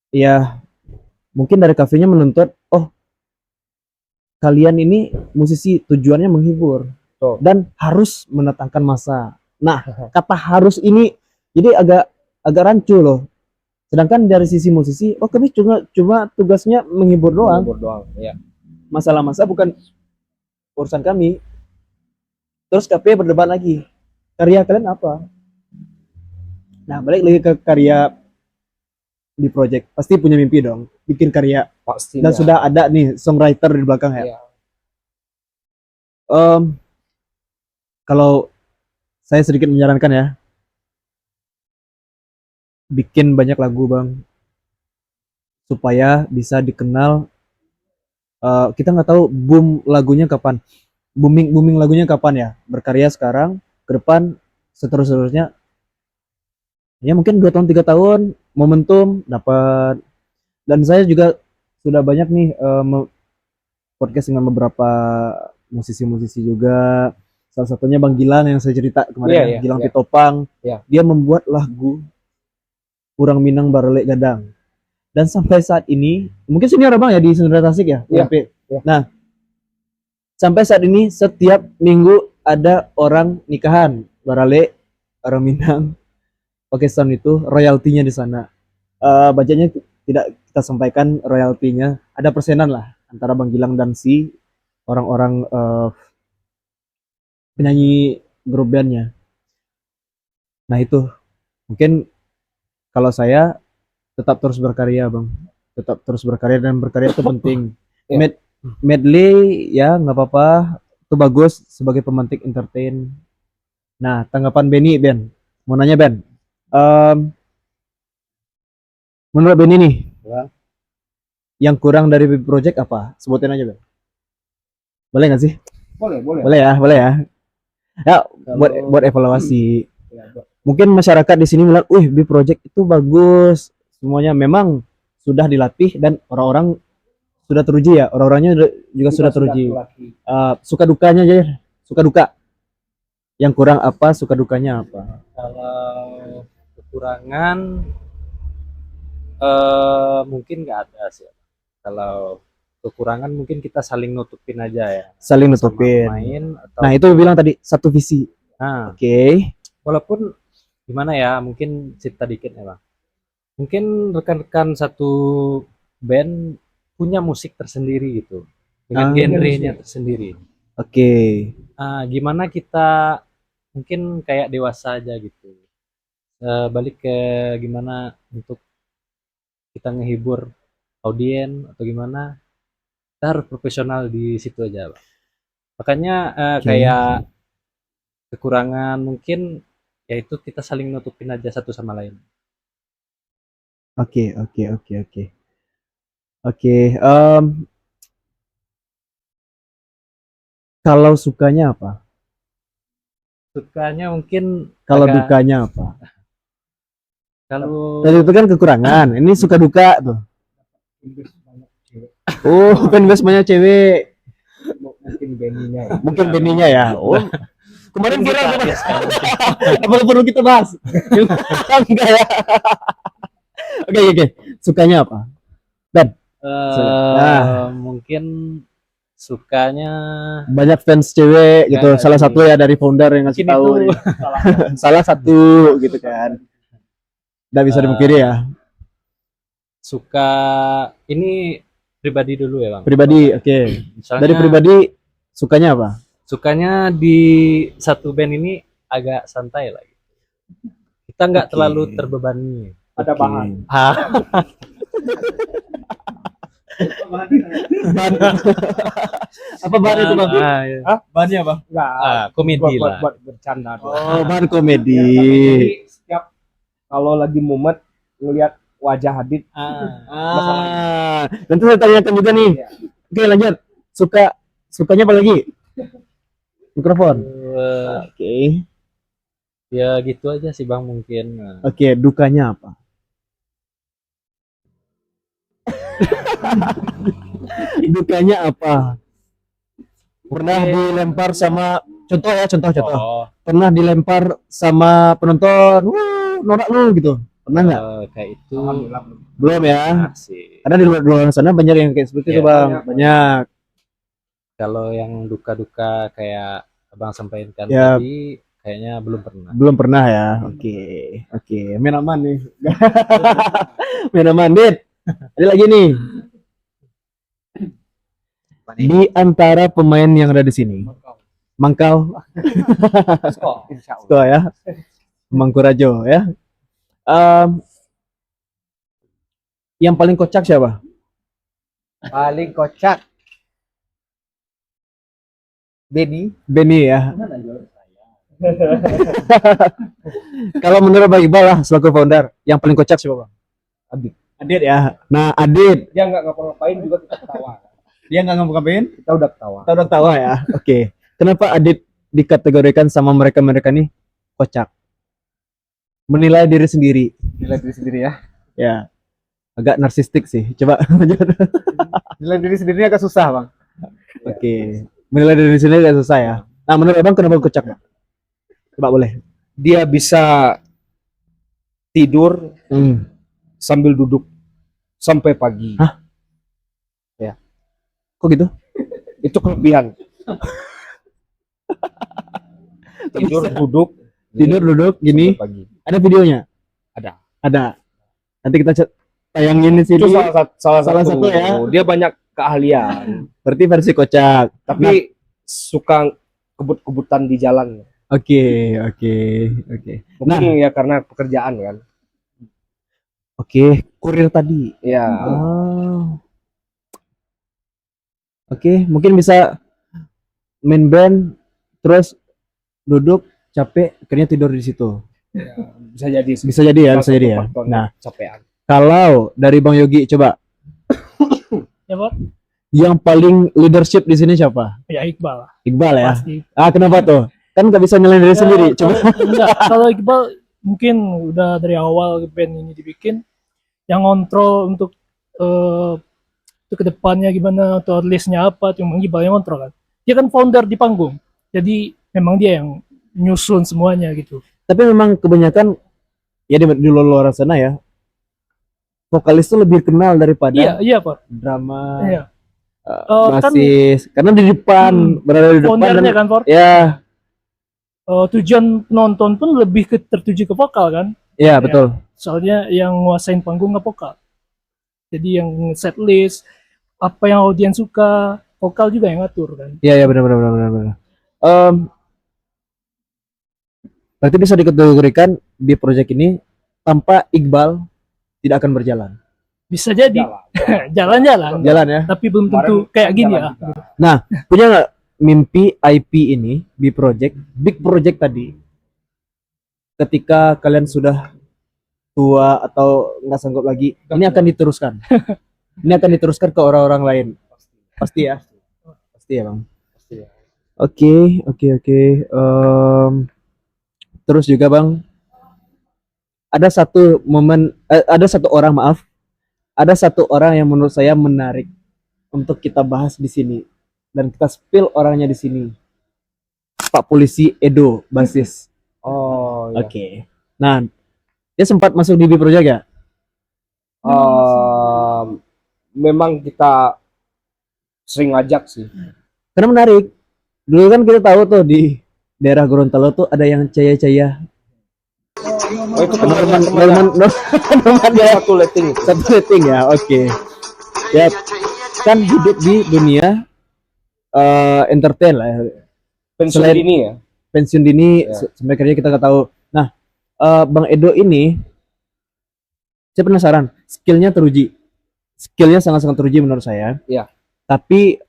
ya mungkin dari kafenya menuntut, oh kalian ini musisi tujuannya menghibur Betul. dan harus mendatangkan massa. Nah kata harus ini jadi agak rancu loh. Sedangkan dari sisi musisi, oh kami cuma tugasnya menghibur doang. Menghibur doang. Ya. Masalah massa bukan urusan kami. Terus KP berdebat lagi. Karya kalian apa? Nah, balik lagi ke karya di project. Pasti punya mimpi dong. Bikin karya. Pastinya. Dan sudah ada nih songwriter di belakang ya. Ya. Kalau saya sedikit menyarankan ya. Bikin banyak lagu bang. Supaya bisa dikenal. Kita nggak tahu boom lagunya kapan. Booming lagunya kapan ya. Berkarya sekarang. Ke depan seterusnya. Ya mungkin 2 tahun 3 tahun momentum dapat. Dan saya juga sudah banyak nih podcast dengan beberapa musisi-musisi juga. Salah satunya Bang Gilang yang saya cerita kemarin, Iya, iya, Gilang iya. Pitopang. Iya. Dia membuat lagu Urang Minang Barelek Gadang. Dan sampai saat ini, mungkin senior Bang ya di Sunda Tasik ya, Iya, UMP. iya. Nah, sampai saat ini setiap minggu ada orang nikahan Barelek, orang Minang, pakai sound itu royaltinya di sana. Budgetnya tidak kita sampaikan royaltinya, ada persenan lah antara Bang Gilang dan si orang-orang penyanyi grup bandnya. Nah itu mungkin kalau saya tetap terus berkarya bang, tetap terus berkarya dan berkarya itu penting. Ya. Medley ya nggak apa-apa, itu bagus sebagai pemantik entertain. Nah tanggapan Benny Ben, mau nanya Ben, menurut Benny nih, Ya. yang kurang dari Big Project apa? Sebutin aja Ben. Boleh nggak sih? Boleh, boleh. Boleh ya, boleh ya. Ya, Kalau- buat evaluasi. Ya, Mungkin masyarakat di sini melihat, Big Project itu bagus. Semuanya memang sudah dilatih dan orang-orang sudah teruji ya. Orang-orangnya juga sudah teruji. terlatih. Suka dukanya aja, suka duka. Yang kurang apa, suka dukanya apa? Kalau kekurangan mungkin nggak ada sih. Kalau kekurangan mungkin kita saling nutupin aja ya. Saling Sama nutupin. main atau Nah, itu bilang tadi satu visi. nah, Oke. walaupun gimana ya, mungkin cerita dikit ya bang. Mungkin rekan-rekan satu band punya musik tersendiri gitu, dengan genrenya tersendiri. Oke. Gimana kita mungkin kayak dewasa aja gitu. Balik ke gimana untuk kita ngehibur audien atau gimana, kita harus profesional di situ aja bang. Makanya Oke. kayak kekurangan mungkin yaitu kita saling nutupin aja satu sama lain. Oke. Kalau sukanya apa? Sukanya mungkin Kalau agak- dukanya apa? kalau Tadi itu kan kekurangan. Ini suka duka tuh. Oh, fanbase banyak cewek. Mungkin Benny-nya ya. Mungkin Benny-nya ya. Oh, kemarin Mungkin viral kita tuh. ya sekarang. Apa perlu kita bahas? Enggak ya. Oke. Sukanya apa? Nah. Mungkin sukanya Banyak fans cewek gitu. Enggak, Salah sih. satu ya dari founder yang ngasih mungkin tahu. itu Salah satu gitu kan. Nggak bisa dipungkiri ya. suka ini pribadi dulu ya bang. Pribadi, oke. Misalnya Dari pribadi sukanya apa? sukanya di satu band ini agak santai lah gitu. Kita nggak Oke. terlalu terbebani. Ada Oke. bahan. Apa bahan itu bang? Iya. Bahannya apa? Enggak. Komedi buat, lah. buat bercanda doang. Oh, bahan komedi. Jadi setiap kalau lagi mumet ngelihat wajah Hadid, Nanti saya tanyakan juga nih. Iya. Oke, lanjut. Sukanya apa lagi? Mikrofon. Oke. Ya gitu aja sih bang mungkin. Oke, dukanya apa? Dukanya apa? Pernah dilempar sama contoh ya, contoh. Oh, Pernah dilempar sama penonton, wah, norak lu gitu. Pernah nggak? kayak itu Belum ya. sih. Karena di luar sana banyak yang kayak seperti itu, Iya, Bang. Banyak. Kalau yang duka-duka kayak abang sampaikan Ya, tadi, kayaknya belum pernah. belum pernah ya. Oke. Oke, main aman nih. Main aman, Dit. Ada lagi nih. Di antara pemain yang ada di sini, Mangkau, Insya Allah. Sko ya, Mangkurajo ya. Em, yang paling kocak siapa? Paling kocak Benny. Benny ya. Kalau menurut Bang Iqbal lah selaku founder, yang paling kocak siapa, Bang? Adit. Adit ya. Nah, Adit, Dia nggak ngapa-ngapain juga kita ketawa. dia nggak ngapa-ngapain, Kita udah ketawa. kita udah tahu ya. Oke. Kenapa Adit dikategorikan sama mereka-mereka nih kocak? Menilai diri sendiri. Nilai diri sendiri ya. Ya, agak narsistik sih. Coba. Nilai diri sendiri agak susah, Bang. Oke. Menilai diri sendiri agak susah ya. Nah, menurut Abang kenapa kocak, Bang? Coba boleh. Dia bisa tidur Hmm. sambil duduk sampai pagi. Hah? Kok gitu? Itu kelebihan. Tidur duduk Tidur duduk gini. sampai pagi. Ada videonya? Ada. Ada. Nanti kita tayangin di sini. Itu salah Salah satu ya. Dia banyak keahlian, Berarti versi kocak. tapi suka kebut-kebutan di jalan. Oke. Mungkin ya karena pekerjaan kan. Oke. Kurir tadi. Ya, Oh. Oke, mungkin bisa main band terus duduk capek akhirnya tidur di situ. bisa jadi. Bisa jadi ya, Salah bisa satu jadi ya. faktornya Nah, capean. kalau dari Bang Yogi coba Ya Pak, yang paling leadership di sini siapa? ya Iqbal lah, Iqbal ya. pasti. Ah, kenapa tuh? Kan nggak bisa nyalain diri Ya, sendiri. Coba. kalau Iqbal mungkin udah dari awal band ini dibikin, yang ngontrol untuk ke depannya gimana, atau listnya apa, cuma Iqbal yang ngontrol kan. Dia kan founder di panggung, jadi memang dia yang nyusun semuanya gitu. Tapi memang kebanyakan ya di luar sana ya. Vokalis tuh lebih kenal daripada Iya Pak. drama, Iya. Kan basis. Karena di depan, berada di depan foundernya dan kan, Ford. ya, Tujuan penonton pun lebih tertuju ke vokal kan. ya betul. Soalnya yang nguasain panggung nggak vokal. Jadi yang set list, apa yang audiens suka, vokal juga yang ngatur kan. Iya, ya benar. Berarti bisa dikategorikan di project ini tanpa Iqbal tidak akan berjalan. Bisa jadi Jalan. jalan-jalan, Jalan ya. tapi belum tentu kayak gini ya. Punya nggak mimpi IP ini di project, big project tadi, ketika kalian sudah tua atau nggak sanggup lagi, ini akan diteruskan. Ini akan diteruskan ke orang-orang lain. Pasti ya. Pasti ya, Bang. Oke. Terus juga, Bang, ada satu momen, ada satu orang, maaf, ada satu orang yang menurut saya menarik untuk kita bahas di sini dan kita spill orangnya di sini. Pak Polisi Edo, basis. Oh, Oke. Nah, dia sempat masuk di B Project ya? Memang kita sering ngajak sih. Karena menarik. Dulu kan kita tahu tuh di daerah Gorontalo tuh ada yang caya-caya. Oh, itu Teman-teman dia satu letting. satu rating ya, oke. Ya, kan hidup di dunia entertain lah ya. Pensiun Selain- dini ya. Pensiun dini Ya. sampai kerja kita nggak tahu. Nah, Bang Edo ini saya penasaran, skillnya sangat-sangat teruji menurut saya. Iya. Tapi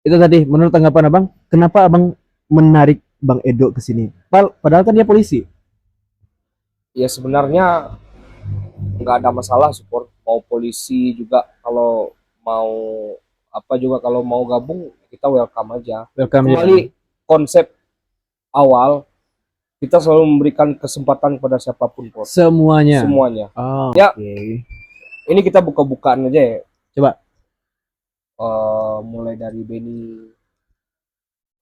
itu tadi, menurut tanggapan abang, kenapa abang menarik Bang Edo ke sini? Padahal kan dia polisi. Ya sebenarnya nggak ada masalah support, mau polisi juga kalau mau apa juga, kalau mau gabung kita welcome aja. Welcome ya. Kembali konsep awal, kita selalu memberikan kesempatan kepada siapapun, Por. Semuanya. Semuanya. Oh, Ya. oke. ini kita buka-bukaan aja ya. Coba. Mulai dari Benny,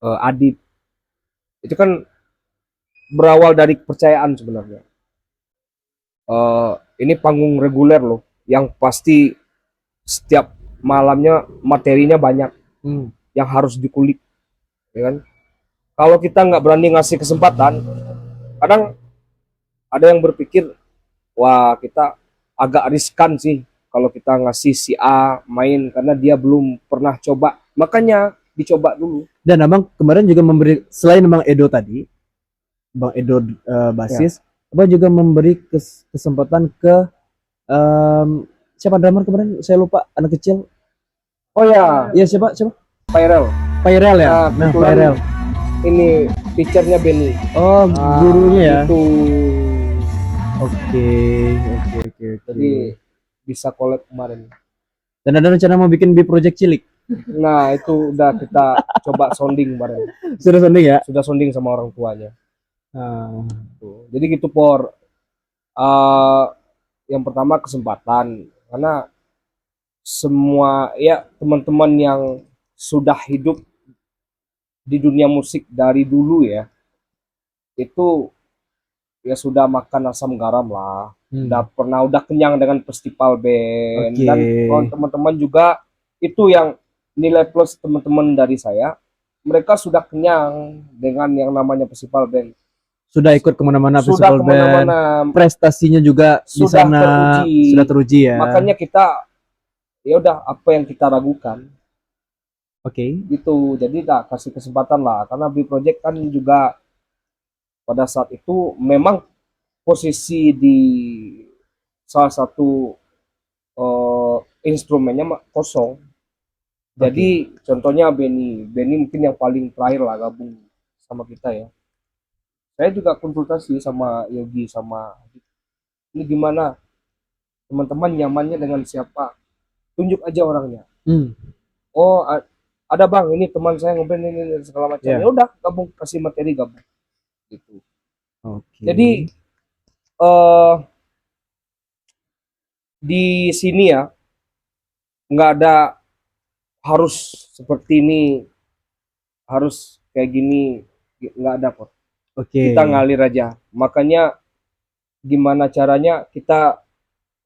Adit, itu kan berawal dari kepercayaan sebenarnya. Ini panggung reguler loh, yang pasti setiap malamnya materinya banyak yang harus dikulik, ya kan? Kalau kita nggak berani ngasih kesempatan, kadang ada yang berpikir, wah kita agak riskan sih kalau kita ngasih si A main karena dia belum pernah coba. Makanya dicoba dulu. Dan abang kemarin juga memberi, selain Bang Edo tadi, Bang Edo basis, abang juga memberi kesempatan ke siapa drummer kemarin? Saya lupa, anak kecil. Oh ya, Iya siapa? Viral. Pairel ya. Nah, Nah, kebetulan Pairel. Ini teachernya Benny. Oh, gurunya ya. Itu Oke. jadi bisa collab kemarin. Dan ada rencana mau bikin project cilik. Nah, itu udah kita coba sounding kemarin. Sudah sounding ya? Sudah sounding sama orang tuanya. Ah, Tuh. Jadi gitu Por. Eh, yang pertama kesempatan, karena semua ya teman-teman yang sudah hidup di dunia musik dari dulu ya, itu ya sudah makan asam garam lah. Udah kenyang dengan festival band. Oke. Dan kalau teman-teman juga itu yang nilai plus teman-teman dari saya, mereka sudah kenyang dengan yang namanya festival band. Sudah ikut kemana-mana Sudah festival band. kemana-mana, Prestasinya juga di sudah sana teruji. sudah teruji ya. Makanya kita ya udah apa yang kita ragukan Oke. gitu. Jadi tak kasih kesempatan lah, karena B Project kan juga pada saat itu memang posisi di salah satu instrumennya kosong. Jadi contohnya Benny mungkin yang paling terakhir lah gabung sama kita ya. Saya juga konsultasi sama Yogi sama Adit. Ini gimana teman-teman nyamannya dengan siapa? Tunjuk aja orangnya. Oh ada bang, ini teman saya ngobrol ini segala macam. Yeah. Ya udah gabung, kasih materi gabung gitu. Oke. Jadi di sini ya nggak ada harus seperti ini, harus kayak gini, nggak ada kok. Oke. Kita ngalir aja. Makanya gimana caranya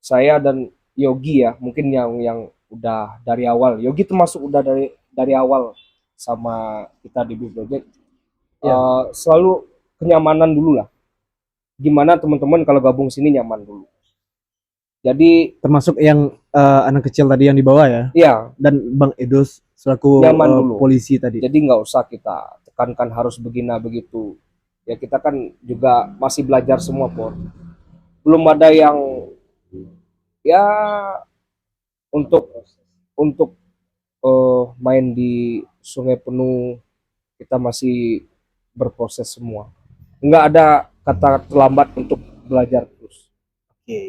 saya dan Yogi ya, mungkin yang udah dari awal. Yogi termasuk udah dari awal sama kita di Big Project. Selalu kenyamanan dulu lah. Gimana teman-teman kalau gabung sini nyaman dulu. Jadi termasuk yang anak kecil tadi yang dibawa ya. iya, Dan Bang Edo selaku nyaman dulu. polisi tadi. Jadi nggak usah kita tekankan harus begini begitu. Ya kita kan juga masih belajar semua Por. Belum ada yang ya untuk main di sungai penuh, kita masih berproses semua. Nggak ada kata terlambat untuk belajar terus.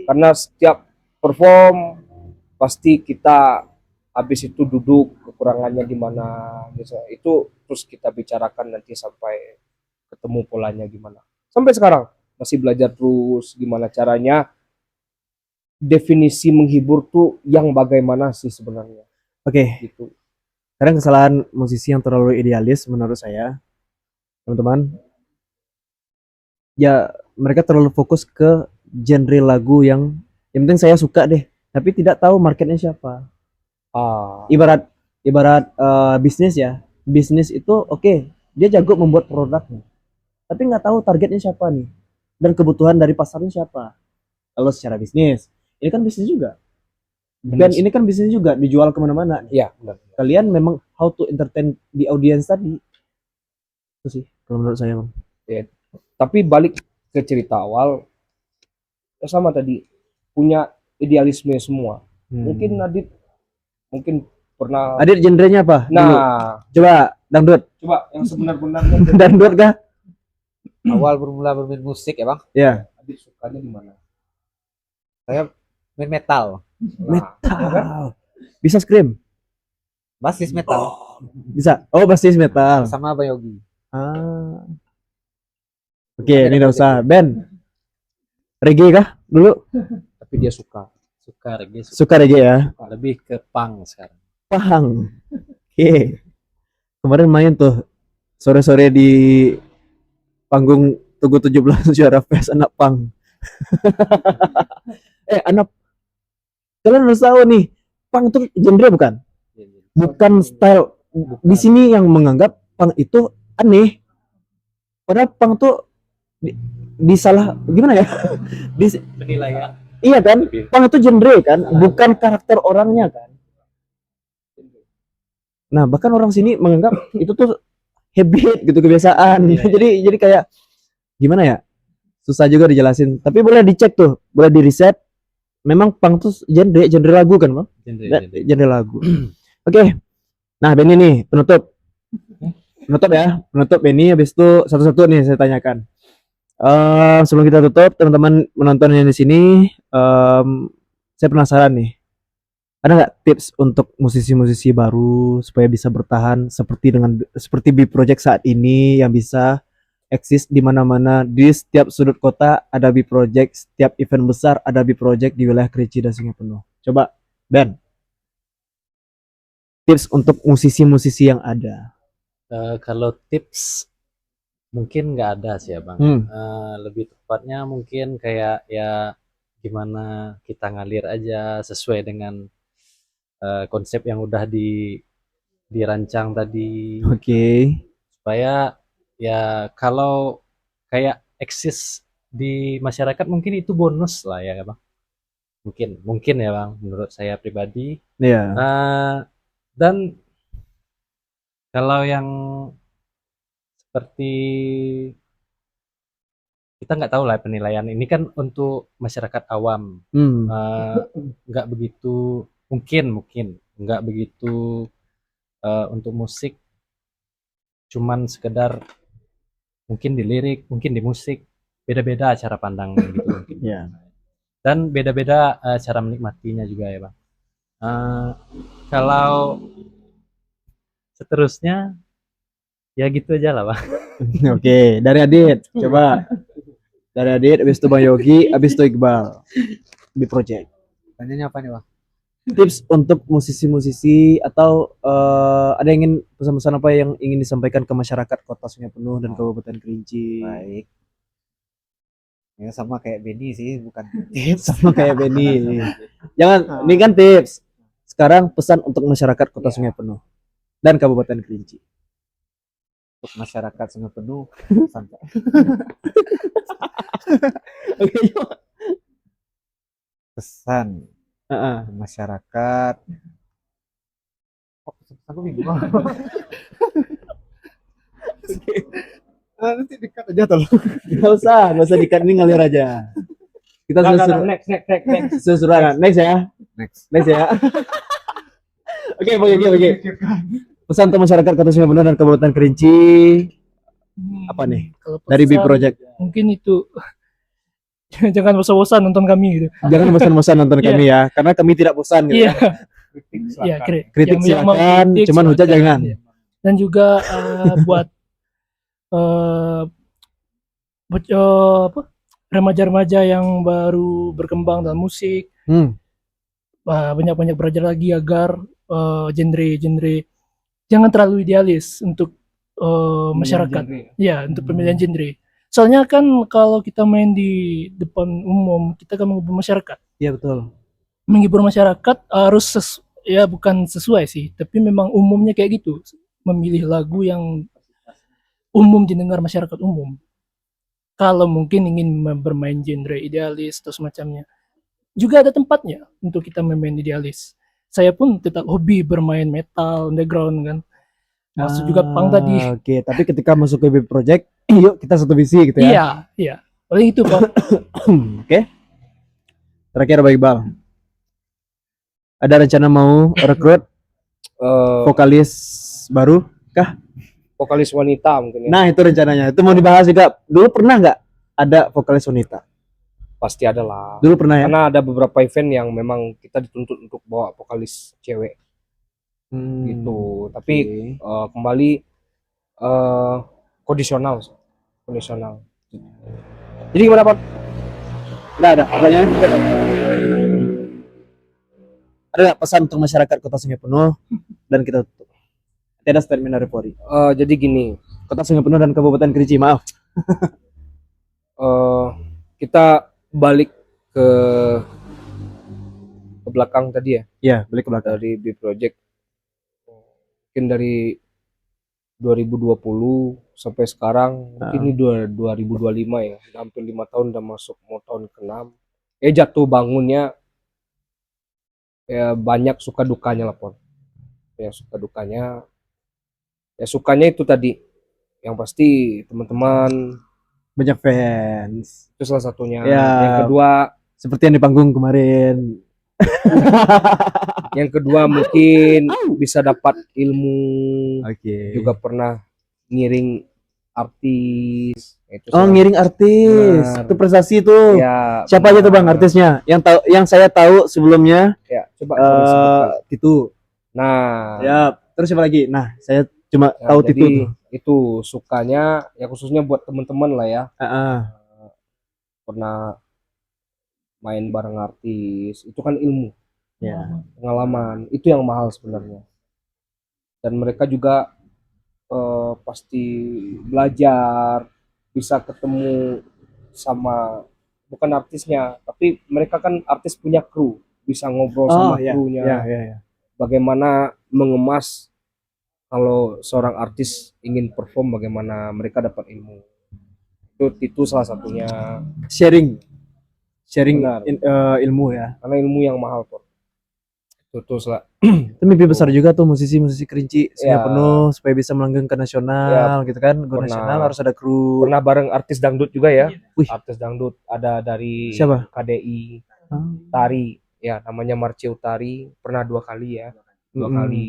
Karena setiap perform pasti kita habis itu duduk kekurangannya di mana gitu. Itu terus kita bicarakan nanti sampai ketemu polanya gimana. Sampai sekarang masih belajar terus gimana caranya definisi menghibur tuh yang bagaimana sih sebenarnya. Oke. Gitu. Kadang kesalahan musisi yang terlalu idealis menurut saya, teman-teman. Ya, mereka terlalu fokus ke genre lagu yang penting saya suka deh, tapi tidak tahu marketnya siapa. Ibarat bisnis ya. Bisnis itu oke, dia jago membuat produknya. Tapi nggak tahu targetnya siapa nih. Dan kebutuhan dari pasarnya siapa. Kalau secara bisnis, ini kan bisnis juga. Dan ini kan bisnis juga, dijual kemana-mana. Iya, benar. Kalian memang how to entertain di audience tadi. Itu sih, kalau menurut saya, Bang. Ya, tapi balik ke cerita awal, ya sama tadi, punya idealisme semua. Mungkin Adit pernah. Adit genrenya apa? Nah, dulu? Coba dangdut. Coba yang sebenar-benarnya. Dangdut kah? Awal bermula bermain musik ya bang, Ya. Adit sukanya di mana? saya main metal, Metal. Bisa scream? basis metal Bisa. Oh, basis metal. sama Bang Yogi. Ah. Oke, ini enggak usah. Ben. Reggae kah dulu? Tapi dia suka. suka reggae, Suka reggae ya. lebih ke punk sekarang. Pahang. Oke. Kemarin main tuh sore-sore di panggung Tugu 17 Juara Fest anak pang. Anak, kalian harus tahu nih, pang itu genre bukan? Bukan style. Di sini yang menganggap pang itu aneh. Padahal pang tuh disalah gimana ya? Penilaian Iya kan? lebih Pang itu genre kan, bukan karakter orangnya kan. Nah, bahkan orang sini menganggap itu tuh habit gitu, kebiasaan. Iya, iya. Jadi kayak gimana ya? Susah juga dijelasin. Tapi boleh dicek tuh, boleh di riset. Memang pang tuh genre lagu kan, Bang? genre. Genre lagu. Oke. Nah, Benny nih, penutup. Penutup ya. Penutup Benny, habis itu satu-satu nih saya tanyakan. Sebelum kita tutup, teman-teman menonton yang di sini, saya penasaran nih. Ada nggak tips untuk musisi-musisi baru supaya bisa bertahan seperti B Project saat ini yang bisa eksis di mana-mana, di setiap sudut kota ada B Project, setiap event besar ada B Project di wilayah Kerinci dan Sungai Penuh. Coba Ben, tips untuk musisi-musisi yang ada. Kalau tips mungkin nggak ada sih ya Bang. Lebih tepatnya mungkin kayak ya gimana kita ngalir aja sesuai dengan konsep yang udah dirancang tadi, Oke. supaya ya kalau kayak eksis di masyarakat mungkin itu bonus lah ya Bang. Mungkin ya Bang, menurut saya pribadi. Iya. Dan kalau yang seperti kita nggak tahu lah penilaian ini kan untuk masyarakat awam. Eh, nggak begitu mungkin nggak begitu untuk musik, cuman sekedar mungkin di lirik, mungkin di musik, beda-beda cara pandang gitu mungkin. Iya. Dan beda-beda cara menikmatinya juga ya Bang. Kalau seterusnya ya gitu aja lah Bang. Oke, dari Adit, coba. Dari Adit, habis itu Bang Yogi, habis itu Iqbal. B Project. Tanyanya apa nih, Bang? Tips untuk musisi-musisi atau ada yang ingin pesan-pesan apa yang ingin disampaikan ke masyarakat Kota Sungai Penuh dan Kabupaten Kerinci? Baik. Ya sama kayak Benny sih, bukan tips. Sama kayak Benny. Jangan, ini kan tips. Sekarang pesan untuk masyarakat Kota Sungai Penuh dan Kabupaten Kerinci. Untuk masyarakat Sungai Penuh santai. Oke, Pesan ke masyarakat. Oh, pesan aku bingung. Nanti dekat aja tolong. nggak usah dikat, ini ngalir aja. Kita Next. susuran. Next ya. Next ya. Oke, oke. Pesan untuk masyarakat Kota Sungai Penuh dan Kabupaten Kerinci apa nih? Kalau Dari B pesan, Project. mungkin itu jangan bosan-bosan nonton kami gitu. Jangan bosan-bosan nonton Iya. kami ya, karena kami tidak bosan gitu. Iya, iya, Kritik yang mau silakan, kritik cuman hujat silakan. jangan. Iya. Dan juga buat apa, remaja-remaja yang baru berkembang dalam musik, banyak-banyak belajar lagi agar genre jangan terlalu idealis untuk masyarakat. Ya, untuk pemilihan genre. Soalnya kan kalau kita main di depan umum, kita kan menghibur masyarakat. Iya betul. Menghibur masyarakat harus ya bukan sesuai sih, tapi memang umumnya kayak gitu. Memilih lagu yang umum didengar masyarakat umum. Kalau mungkin ingin bermain genre idealis atau semacamnya, juga ada tempatnya untuk kita bermain idealis. Saya pun tetap hobi bermain metal underground kan. Masuk juga punk tadi. Oke, tapi ketika masuk ke B Project, yuk kita satu visi gitu ya. Iya. Paling itu Pak. Oke. Terakhir Bang Iqbal. Ada rencana mau rekrut vokalis baru? Vokalis wanita mungkin ya. Nah, itu rencananya. Itu mau dibahas juga. Dulu pernah nggak ada vokalis wanita? Pasti ada lah. Dulu pernah ya? Karena ada beberapa event yang memang kita dituntut untuk bawa vokalis cewek gitu. Tapi kembali kondisional. Jadi gimana Pak? Nggak ada. Pertanyaannya? Ada nggak pesan untuk masyarakat Kota Sungai Penuh dan kita tutup? Tidak statement dari Polri. Jadi gini, Kota Sungai Penuh dan Kabupaten Kerinci, maaf. eh, kita balik ke belakang tadi ya, Ya, balik ke belakang. dari B Project. Mungkin dari 2020 sampai sekarang, mungkin ini 2025 ya, hampir 5 tahun udah masuk mau tahun ke-6. Jatuh bangunnya ya banyak suka dukanya lah Pon. Ya suka dukanya, ya sukanya itu tadi, yang pasti teman-teman Banyak fans. itu salah satunya. Ya. Yang kedua, Seperti yang di panggung kemarin. mungkin bisa dapat ilmu, Oke. juga pernah ngiring artis. Itu Oh, salah- ngiring artis. Benar. Itu prestasi tuh. Ya, Siapa aja tuh Bang benar. artisnya? Yang saya tahu sebelumnya Ya, coba kamu sebutkan. Titu. Nah, Ya, terus siapa lagi? Nah, saya cuma ya, tahu jadi Titu tuh. itu sukanya ya khususnya buat teman-teman lah ya, Heeh. pernah main bareng artis, itu kan ilmu, Ya. pengalaman, itu yang mahal sebenarnya. Dan mereka juga pasti belajar, bisa ketemu sama bukan artisnya, tapi mereka kan artis punya kru, bisa ngobrol sama ya. krunya, Ya. bagaimana mengemas kalau seorang artis ingin perform, bagaimana mereka dapat ilmu. Itu salah satunya, Sharing Benar. ilmu ya. karena ilmu yang mahal kok. Itu salah. Itu mimpi besar juga tuh musisi-musisi Kerinci Sungai Ya. Penuh supaya bisa melanggeng ke nasional gitu kan. Go Pernah. nasional harus ada kru. Pernah bareng artis dangdut juga ya. Wih. Artis dangdut ada dari Siapa? KDI Ah. Tari, ya namanya Marce Utari, pernah 2 kali ya. 2 Mm-mm. kali.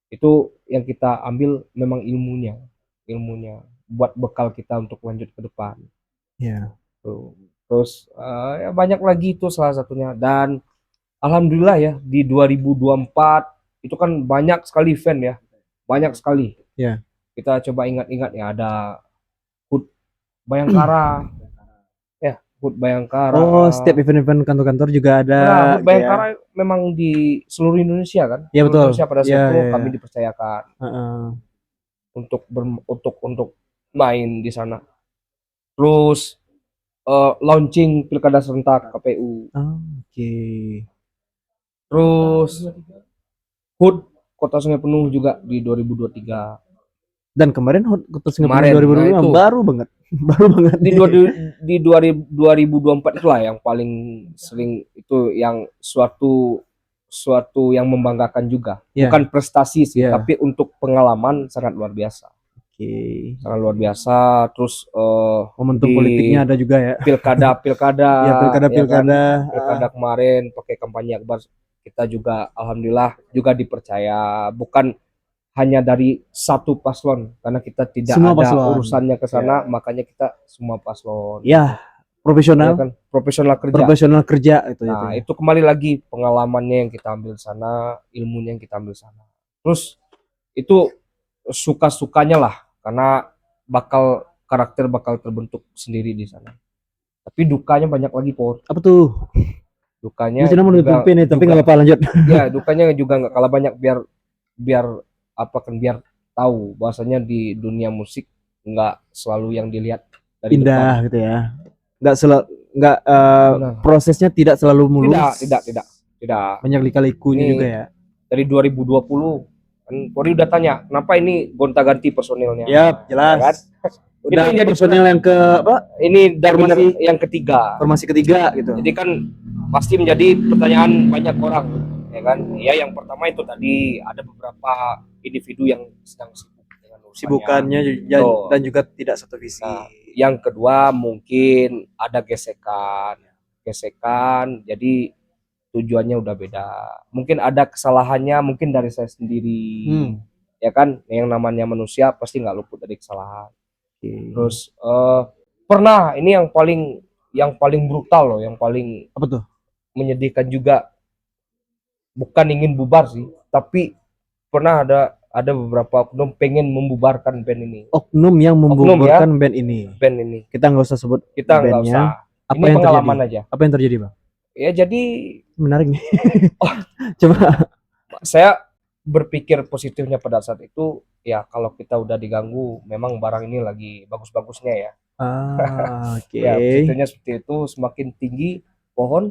Itu yang kita ambil memang ilmunya buat bekal kita untuk lanjut ke depan. Ya. Tuh. Terus ya banyak lagi, itu salah satunya. Dan alhamdulillah ya di 2024 itu kan banyak sekali event ya. Banyak sekali. Ya. Kita coba ingat-ingat ya, ada HUT Bayangkara. Ya, HUT Bayangkara. Oh, setiap event-event kantor-kantor juga ada. Nah, HUT gitu Bayangkara ya. memang di seluruh Indonesia kan? Ya, Seluruh betul. Indonesia pada saat Ya, itu ya, kami ya. dipercayakan Heeh. untuk main di sana. Terus launching pilkada serentak KPU. Oh, oke. Terus HUT Kota Sungai Penuh juga di 2023. Dan kemarin Kota Sungai Kemarin, Penuh 2025 nah itu. baru banget. Baru banget. Di 2024 itulah yang paling sering, itu yang suatu yang membanggakan juga. Ya. Bukan prestasi sih, Ya. tapi untuk pengalaman sangat luar biasa. Oke. Sangat luar biasa. Terus Momentum di politiknya ada juga ya. pilkada Ya, kan? pilkada. Pilkada kemarin pakai kampanye akbar, kita juga alhamdulillah juga dipercaya, bukan hanya dari satu paslon, karena kita tidak Semua ada paslon. urusannya ke sana, makanya kita semua paslon. Ya, Ya profesional. kan, profesional kerja. Profesional kerja itu Nah, ya. itu kembali lagi pengalamannya yang kita ambil sana, ilmunya yang kita ambil sana. Terus itu suka-sukanya lah, karena karakter bakal terbentuk sendiri di sana. Tapi dukanya banyak lagi, Por. Apa tuh? Dukanya Ini sudah mau juga- ditutupin nih, tapi juga- nggak apa-apa lanjut. ya dukanya juga nggak kalah banyak, biar biar tahu bahwasanya di dunia musik nggak selalu yang dilihat dari Indah gitu ya. Nggak Benar. prosesnya tidak selalu mulus. Tidak. Banyak lika-likunya Ini- juga ya. Dari 2020 kan Polri udah tanya kenapa ini gonta-ganti personilnya. Ya, jelas. Ya kan? Udah Itu yang jadi personil yang ke apa? Ini Darminder Formasi- yang ketiga. Formasi ketiga gitu. Jadi kan pasti menjadi pertanyaan banyak orang, ya kan? Ya, yang pertama itu tadi ada beberapa individu yang sedang sibuk dengan urusannya. Sibukannya Betul. dan juga tidak satu visi. Nah, yang kedua mungkin ada gesekan, jadi tujuannya udah beda. Mungkin ada kesalahannya, mungkin dari saya sendiri, ya kan? Yang namanya manusia pasti nggak luput dari kesalahan. Terus pernah ini yang paling brutal loh, yang paling Apa tuh? menyedihkan juga. Bukan ingin bubar sih, tapi pernah ada beberapa oknum pengen membubarkan band ini. Oknum yang Oknum, membubarkan band ini. Band ini kita nggak usah sebut kita nggak bandnya. usah. Apa Ini yang pengalaman terjadi? aja. Apa yang terjadi, Bang? Ya jadi Menarik nih. Oh. Coba. saya berpikir positifnya pada saat itu, ya kalau kita udah diganggu, memang barang ini lagi bagus-bagusnya ya. Oke. Ya positifnya seperti itu, semakin tinggi pohon,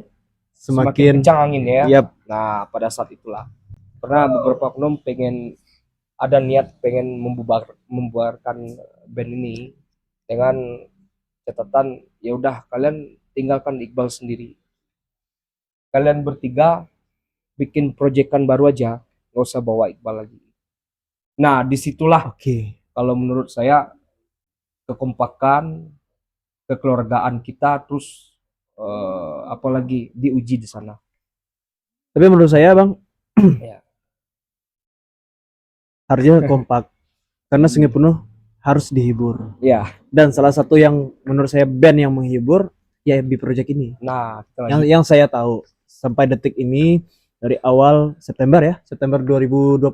semakin Semakin kencang anginnya ya. yap. Nah pada saat itulah, pernah beberapa oknum ada niat pengen membubarkan band ini dengan catatan, ya udah kalian tinggalkan Iqbal sendiri. Kalian bertiga bikin proyekan baru aja, nggak usah bawa Iqbal lagi. Nah, disitulah Oke. kalau menurut saya kekompakan, kekeluargaan kita terus apalagi diuji di sana. Tapi menurut saya Bang, Ya. harusnya kompak karena Sungai Penuh harus dihibur. Ya. Dan salah satu yang menurut saya band yang menghibur ya B Project ini. Nah, kita Yang lanjut. yang saya tahu sampai detik ini dari awal September ya, September 2020.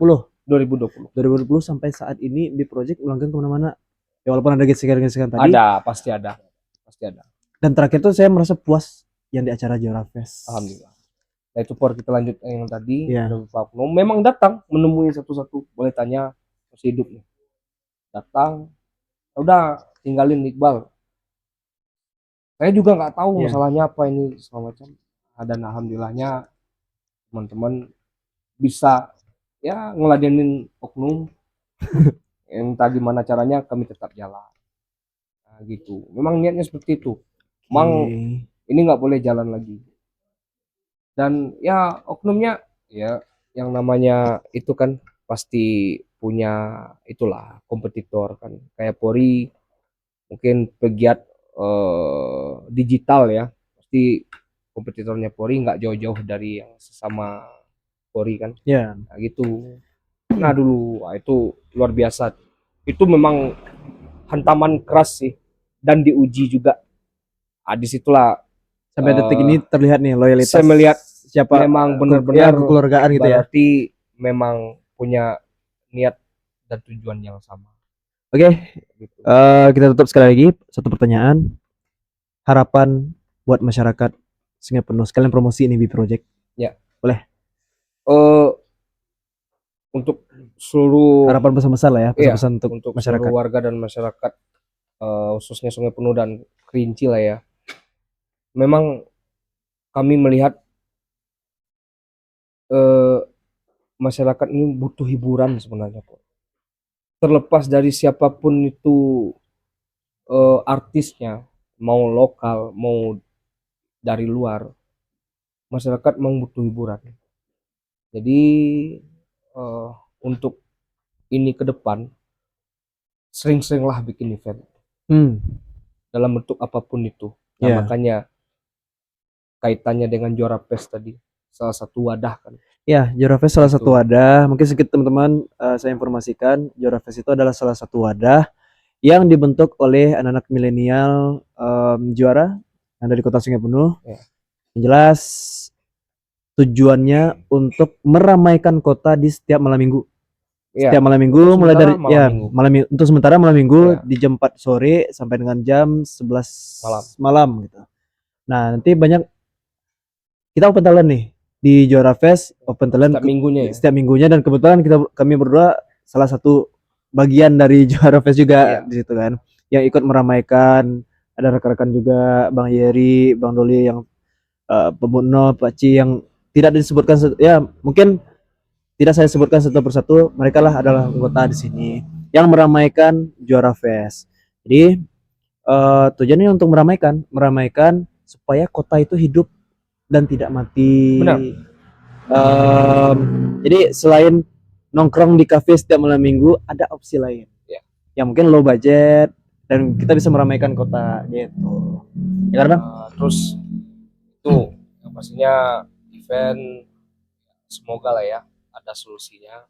2020. Sampai saat ini B Project melanggang kemana-mana. Ya walaupun ada gesekan-gesekan tadi. Ada, pasti ada. Pasti ada. Dan terakhir tuh saya merasa puas yang di acara Jora Fest. Alhamdulillah. Nah itu kita lanjut yang tadi. Iya. Ada beberapa oknum memang datang menemui satu-satu. Boleh tanya masih hidup nih. Datang, udah tinggalin Iqbal. Saya juga nggak tahu Iya. masalahnya apa ini segala macam. Dan alhamdulillahnya teman-teman bisa ya ngeladenin oknum. Entah gimana caranya kami tetap jalan. Nah, gitu. Memang niatnya seperti itu. Memang ini nggak boleh jalan lagi. Dan ya oknumnya ya yang namanya itu kan pasti punya itulah kompetitor kan, kayak Polri mungkin pegiat digital ya, pasti kompetitornya Polri nggak jauh-jauh dari yang sesama Polri kan. Ya. Nah, gitu. Nah dulu itu luar biasa, itu memang hantaman keras sih dan diuji juga. Nah, disitulah Sampai detik ini terlihat nih loyalitas. saya melihat siapa memang benar-benar kekeluargaan gitu ya. berarti memang punya niat dan tujuan yang sama. Oke, Gitu. kita tutup sekali lagi satu pertanyaan. Harapan buat masyarakat Sungai Penuh, sekalian promosi ini B Project. Ya. Boleh. Untuk seluruh Harapan pesan-pesan lah ya, pesan-pesan untuk masyarakat. seluruh warga dan masyarakat khususnya Sungai Penuh dan Kerinci lah ya. Memang kami melihat masyarakat ini butuh hiburan sebenarnya, Pak. Terlepas dari siapapun itu artisnya, mau lokal, mau dari luar, masyarakat memang butuh hiburan. Jadi untuk ini ke depan, sering-seringlah bikin event dalam bentuk apapun itu. Nah, Yeah. makanya kaitannya dengan Jora Fest tadi, salah satu wadah kan. Ya, Jora Fest salah Gitu. satu wadah. Mungkin sedikit teman-teman saya informasikan, Jora Fest itu adalah salah satu wadah yang dibentuk oleh anak-anak milenial juara yang dari Kota Sungai Penuh. Ya. Yang jelas tujuannya untuk meramaikan kota di setiap malam minggu. Ya, Setiap malam minggu untuk mulai dari sementara malam minggu. untuk sementara malam minggu Ya. di jam 4 sore sampai dengan jam 11 Malam. malam gitu. Nah, nanti banyak kita open talent nih di Jora Fest, open talent Setiap minggunya ya. setiap minggunya, dan kebetulan kami berdua salah satu bagian dari Jora Fest juga Iya. di situ kan, yang ikut meramaikan. Ada rekan-rekan juga, Bang Yeri, Bang Doli, yang Pak Bukno, Pak Ci, yang tidak disebutkan ya, mungkin tidak saya sebutkan satu persatu. Mereka lah adalah anggota di sini yang meramaikan Jora Fest. Jadi tujuannya untuk meramaikan supaya kota itu hidup dan tidak mati. Benar. Jadi selain nongkrong di kafe setiap malam minggu, ada opsi lain. Ya. Yang mungkin low budget dan kita bisa meramaikan kota gitu. Ya kan, Bang? Terus itu yang pastinya event, semoga lah ya ada solusinya.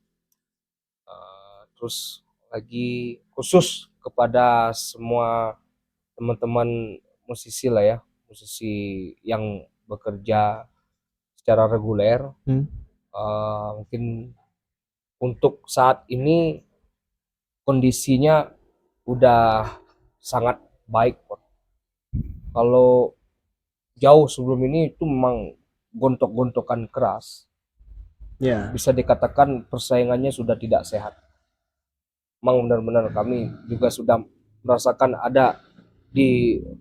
Terus lagi khusus kepada semua teman-teman musisi lah ya, musisi yang bekerja secara reguler. Mungkin untuk saat ini kondisinya udah sangat baik kok. Kalau jauh sebelum ini itu memang gontok-gontokan keras. Ya. Bisa dikatakan persaingannya sudah tidak sehat. Memang benar-benar kami juga sudah merasakan ada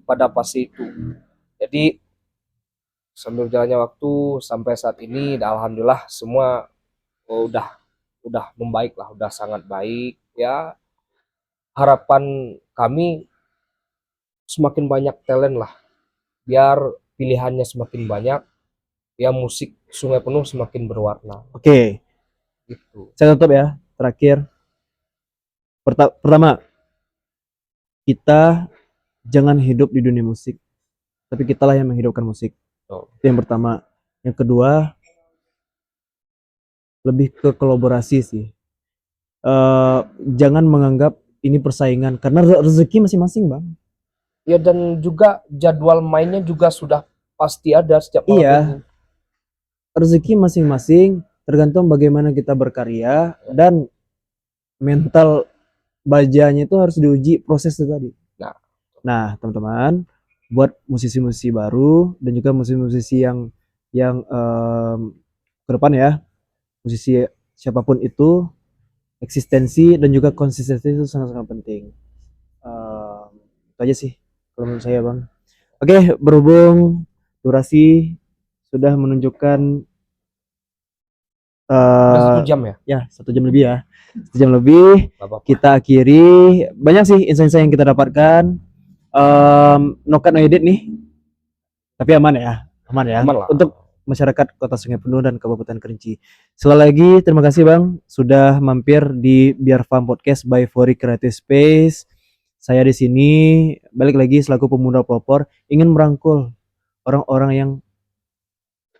pada fase itu. Jadi sambil berjalannya waktu sampai saat ini, alhamdulillah semua udah membaik lah, udah sangat baik ya. Harapan kami semakin banyak talent lah, biar pilihannya semakin banyak, ya musik Sungai Penuh semakin berwarna Oke, gitu. saya tutup ya. Terakhir, pertama, kita jangan hidup di dunia musik, tapi kitalah yang menghidupkan musik. Betul. Itu yang pertama. Yang kedua, lebih ke kolaborasi sih. Jangan menganggap ini persaingan, karena rezeki masing-masing, Bang. Ya dan juga jadwal mainnya juga sudah pasti ada setiap malam Iya. minggu. Rezeki masing-masing, tergantung bagaimana kita berkarya, dan mental bajanya itu harus diuji proses itu tadi. Nah, teman-teman, buat musisi-musisi baru dan juga musisi-musisi yang ke depan ya, musisi siapapun itu, eksistensi dan juga konsistensi itu sangat-sangat penting. Itu aja sih kalau menurut saya, Bang. Oke, berhubung durasi sudah menunjukkan Udah 1 jam ya? ya 1 jam lebih ya, 1 jam lebih. Gak apa-apa. Kita akhiri. Banyak sih insight-insight yang kita dapatkan. No cut no edit nih, tapi aman ya, aman ya, Aman lah. untuk masyarakat Kota Sungai Penuh dan Kabupaten Kerinci. Sekali lagi terima kasih Bang sudah mampir di Biar Farm Podcast by Fori Creative Space. Saya di sini balik lagi selaku pemuda pelopor, ingin merangkul orang-orang yang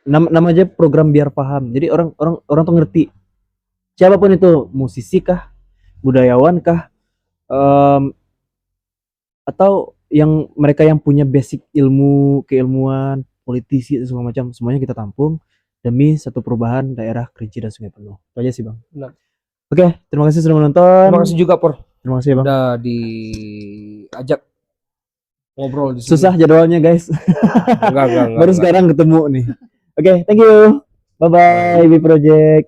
nama aja program Biar Paham. Jadi orang tuh ngerti. Siapapun itu, musisi kah, budayawan kah, atau yang mereka yang punya basic ilmu keilmuan, politisi dan segala macam, semuanya kita tampung demi satu perubahan daerah Kerinci dan Sungai Penuh. Itu aja sih Bang. Benar. Oke, terima kasih sudah menonton. Terima kasih juga Por, Terima kasih Bang. udah diajak ngobrol di sini. Susah jadwalnya guys. Enggak. Baru sekarang ketemu nih. Oke, thank you. Bye bye, B Project.